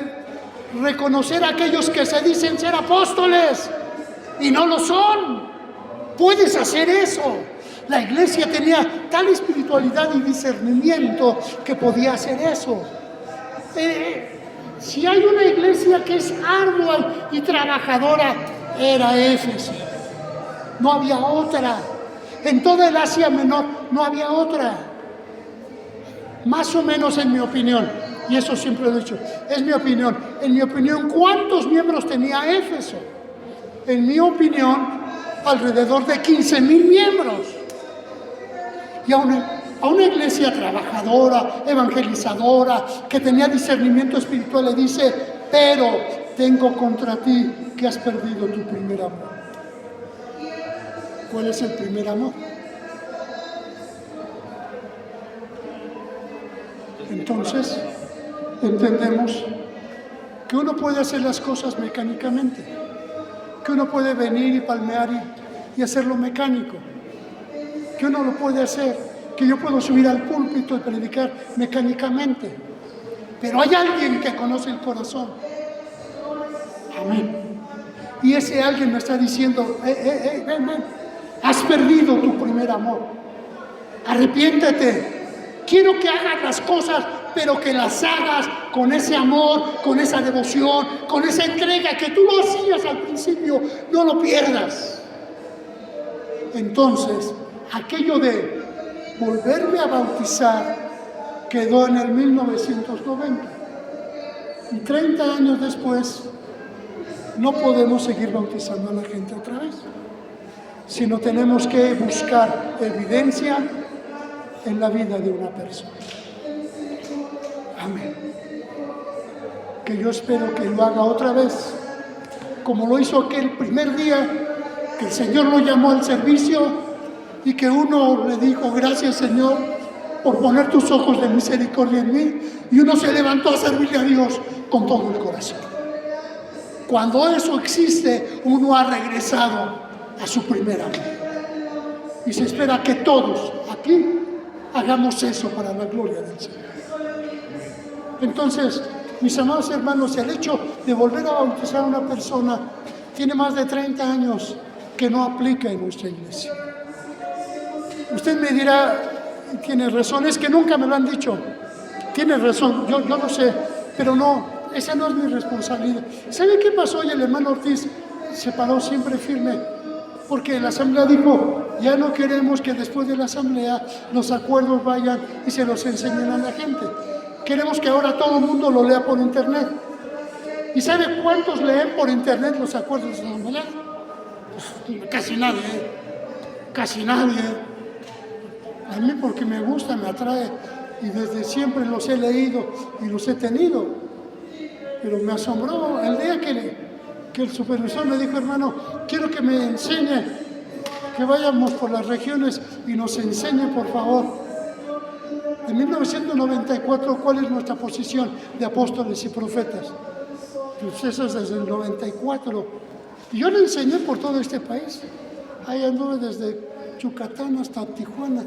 reconocer a aquellos que se dicen ser apóstoles y no lo son. Puedes hacer eso. La iglesia tenía tal espiritualidad y discernimiento que podía hacer eso. Si hay una iglesia que es ardua y trabajadora, era Éfeso. No había otra. En toda el Asia Menor no había otra. Más o menos, en mi opinión, y eso siempre lo he dicho, es mi opinión. En mi opinión, ¿cuántos miembros tenía Éfeso? En mi opinión, alrededor de 15,000 miembros. Y a una iglesia trabajadora, evangelizadora, que tenía discernimiento espiritual, le dice: pero tengo contra ti que has perdido tu primer amor. ¿Cuál es el primer amor? Entonces, entendemos que uno puede hacer las cosas mecánicamente, que uno puede venir y palmear y hacerlo mecánico, que uno lo puede hacer, que yo puedo subir al púlpito y predicar mecánicamente, pero hay alguien que conoce el corazón. Amén. Y ese alguien me está diciendo: ven. Has perdido tu primer amor. Arrepiéntete. Quiero que hagas las cosas, pero que las hagas con ese amor, con esa devoción, con esa entrega que tú lo hacías al principio. No lo pierdas. Entonces, aquello de volverme a bautizar quedó en el 1990. Y 30 años después, no podemos seguir bautizando a la gente otra vez, sino tenemos que buscar evidencia en la vida de una persona. Amén. Que yo espero que lo haga otra vez, como lo hizo aquel primer día que el Señor lo llamó al servicio, y que uno le dijo, gracias Señor por poner tus ojos de misericordia en mí, y uno se levantó a servirle a Dios con todo el corazón. Cuando eso existe, uno ha regresado a su primer amor. Y se espera que todos aquí hagamos eso para la gloria del Señor. Entonces, mis amados hermanos, el hecho de volver a bautizar a una persona tiene más de 30 años que no aplica en nuestra iglesia. Usted me dirá, tiene razón, es que nunca me lo han dicho. Tiene razón, yo lo sé, pero no, esa no es mi responsabilidad. ¿Sabe qué pasó? Y el hermano Ortiz se paró siempre firme, porque la asamblea dijo, ya no queremos que después de la asamblea los acuerdos vayan y se los enseñen a la gente. Queremos que ahora todo el mundo lo lea por internet. ¿Y sabe cuántos leen por internet los acuerdos de la asamblea? Pues, casi nadie, casi nadie. A mí porque me gusta, me atrae, y desde siempre los he leído y los he tenido. Pero me asombró el día que el supervisor me dijo, hermano, quiero que me enseñe, que vayamos por las regiones y nos enseñe, por favor. En 1994, ¿cuál es nuestra posición de apóstoles y profetas? Pues eso es desde el 94. Y yo le enseñé por todo este país. Ahí anduve desde Yucatán hasta Tijuana,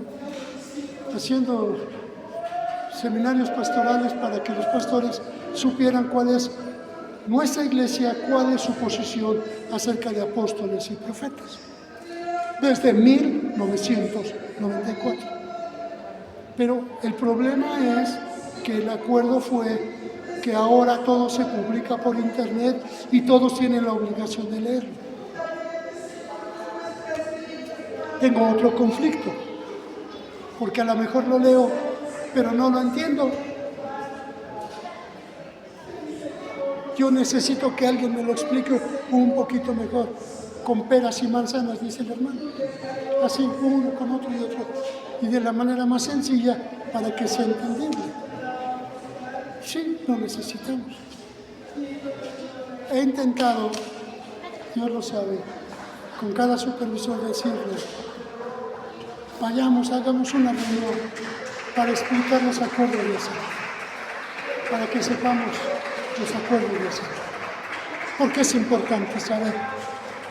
haciendo seminarios pastorales para que los pastores supieran cuál es nuestra iglesia, cuál es su posición acerca de apóstoles y profetas. Desde 1994. Pero el problema es que el acuerdo fue que ahora todo se publica por internet y todos tienen la obligación de leerlo. Tengo otro conflicto, porque a lo mejor lo leo, pero no lo entiendo. Yo necesito que alguien me lo explique un poquito mejor, con peras y manzanas, dice el hermano. Así, uno con otro y otro, y de la manera más sencilla para que sea entendible. Sí, lo necesitamos. He intentado, Dios lo sabe, con cada supervisor decirle, vayamos, hagamos una reunión para explicar los acuerdos de ese, para que sepamos los acuerdos de ese. Porque es importante saber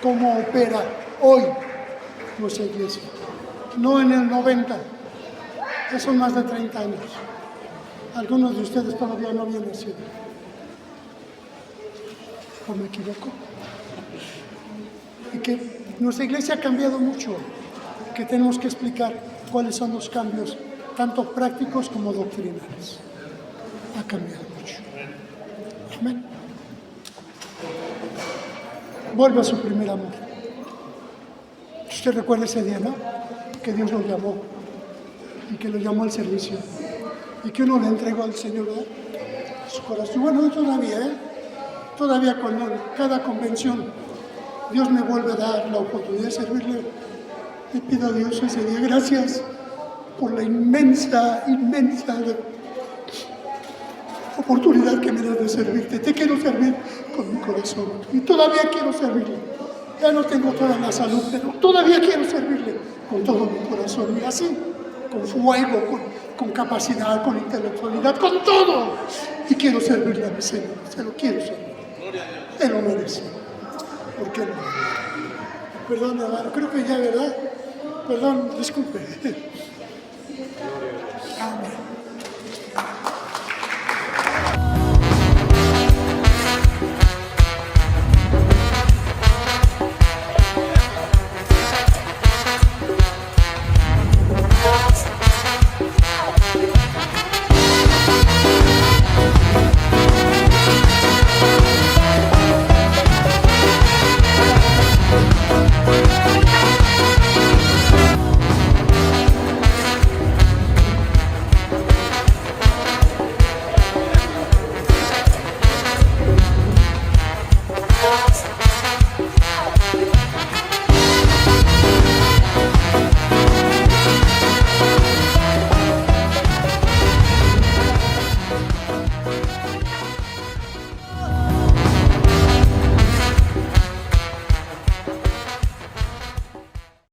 cómo opera hoy nuestra iglesia, no en el 90, ya son más de 30 años. Algunos de ustedes todavía no habían nacido. ¿O me equivoco? Y que nuestra iglesia ha cambiado mucho, que tenemos que explicar cuáles son los cambios, tanto prácticos como doctrinales. Ha cambiado mucho. Amén. Vuelve a su primer amor. Usted recuerda ese día, ¿no? Que Dios lo llamó y que lo llamó al servicio y que uno le entregó al Señor, ¿verdad? Su corazón. Bueno, todavía cuando en cada convención Dios me vuelve a dar la oportunidad de servirle, le pido a Dios ese día, gracias por la inmensa oportunidad que me das de servirte. Te quiero servir con mi corazón y todavía quiero servirle. Ya no tengo toda la salud, pero todavía quiero servirle con todo mi corazón y así, con fuego, con capacidad, con intelectualidad, con todo. Y quiero servirle a mi Señor, se lo quiero servir. Él lo merece. ¿Por qué no? Perdón, hermano, creo que ya, ¿verdad? Perdón, disculpe. Amén.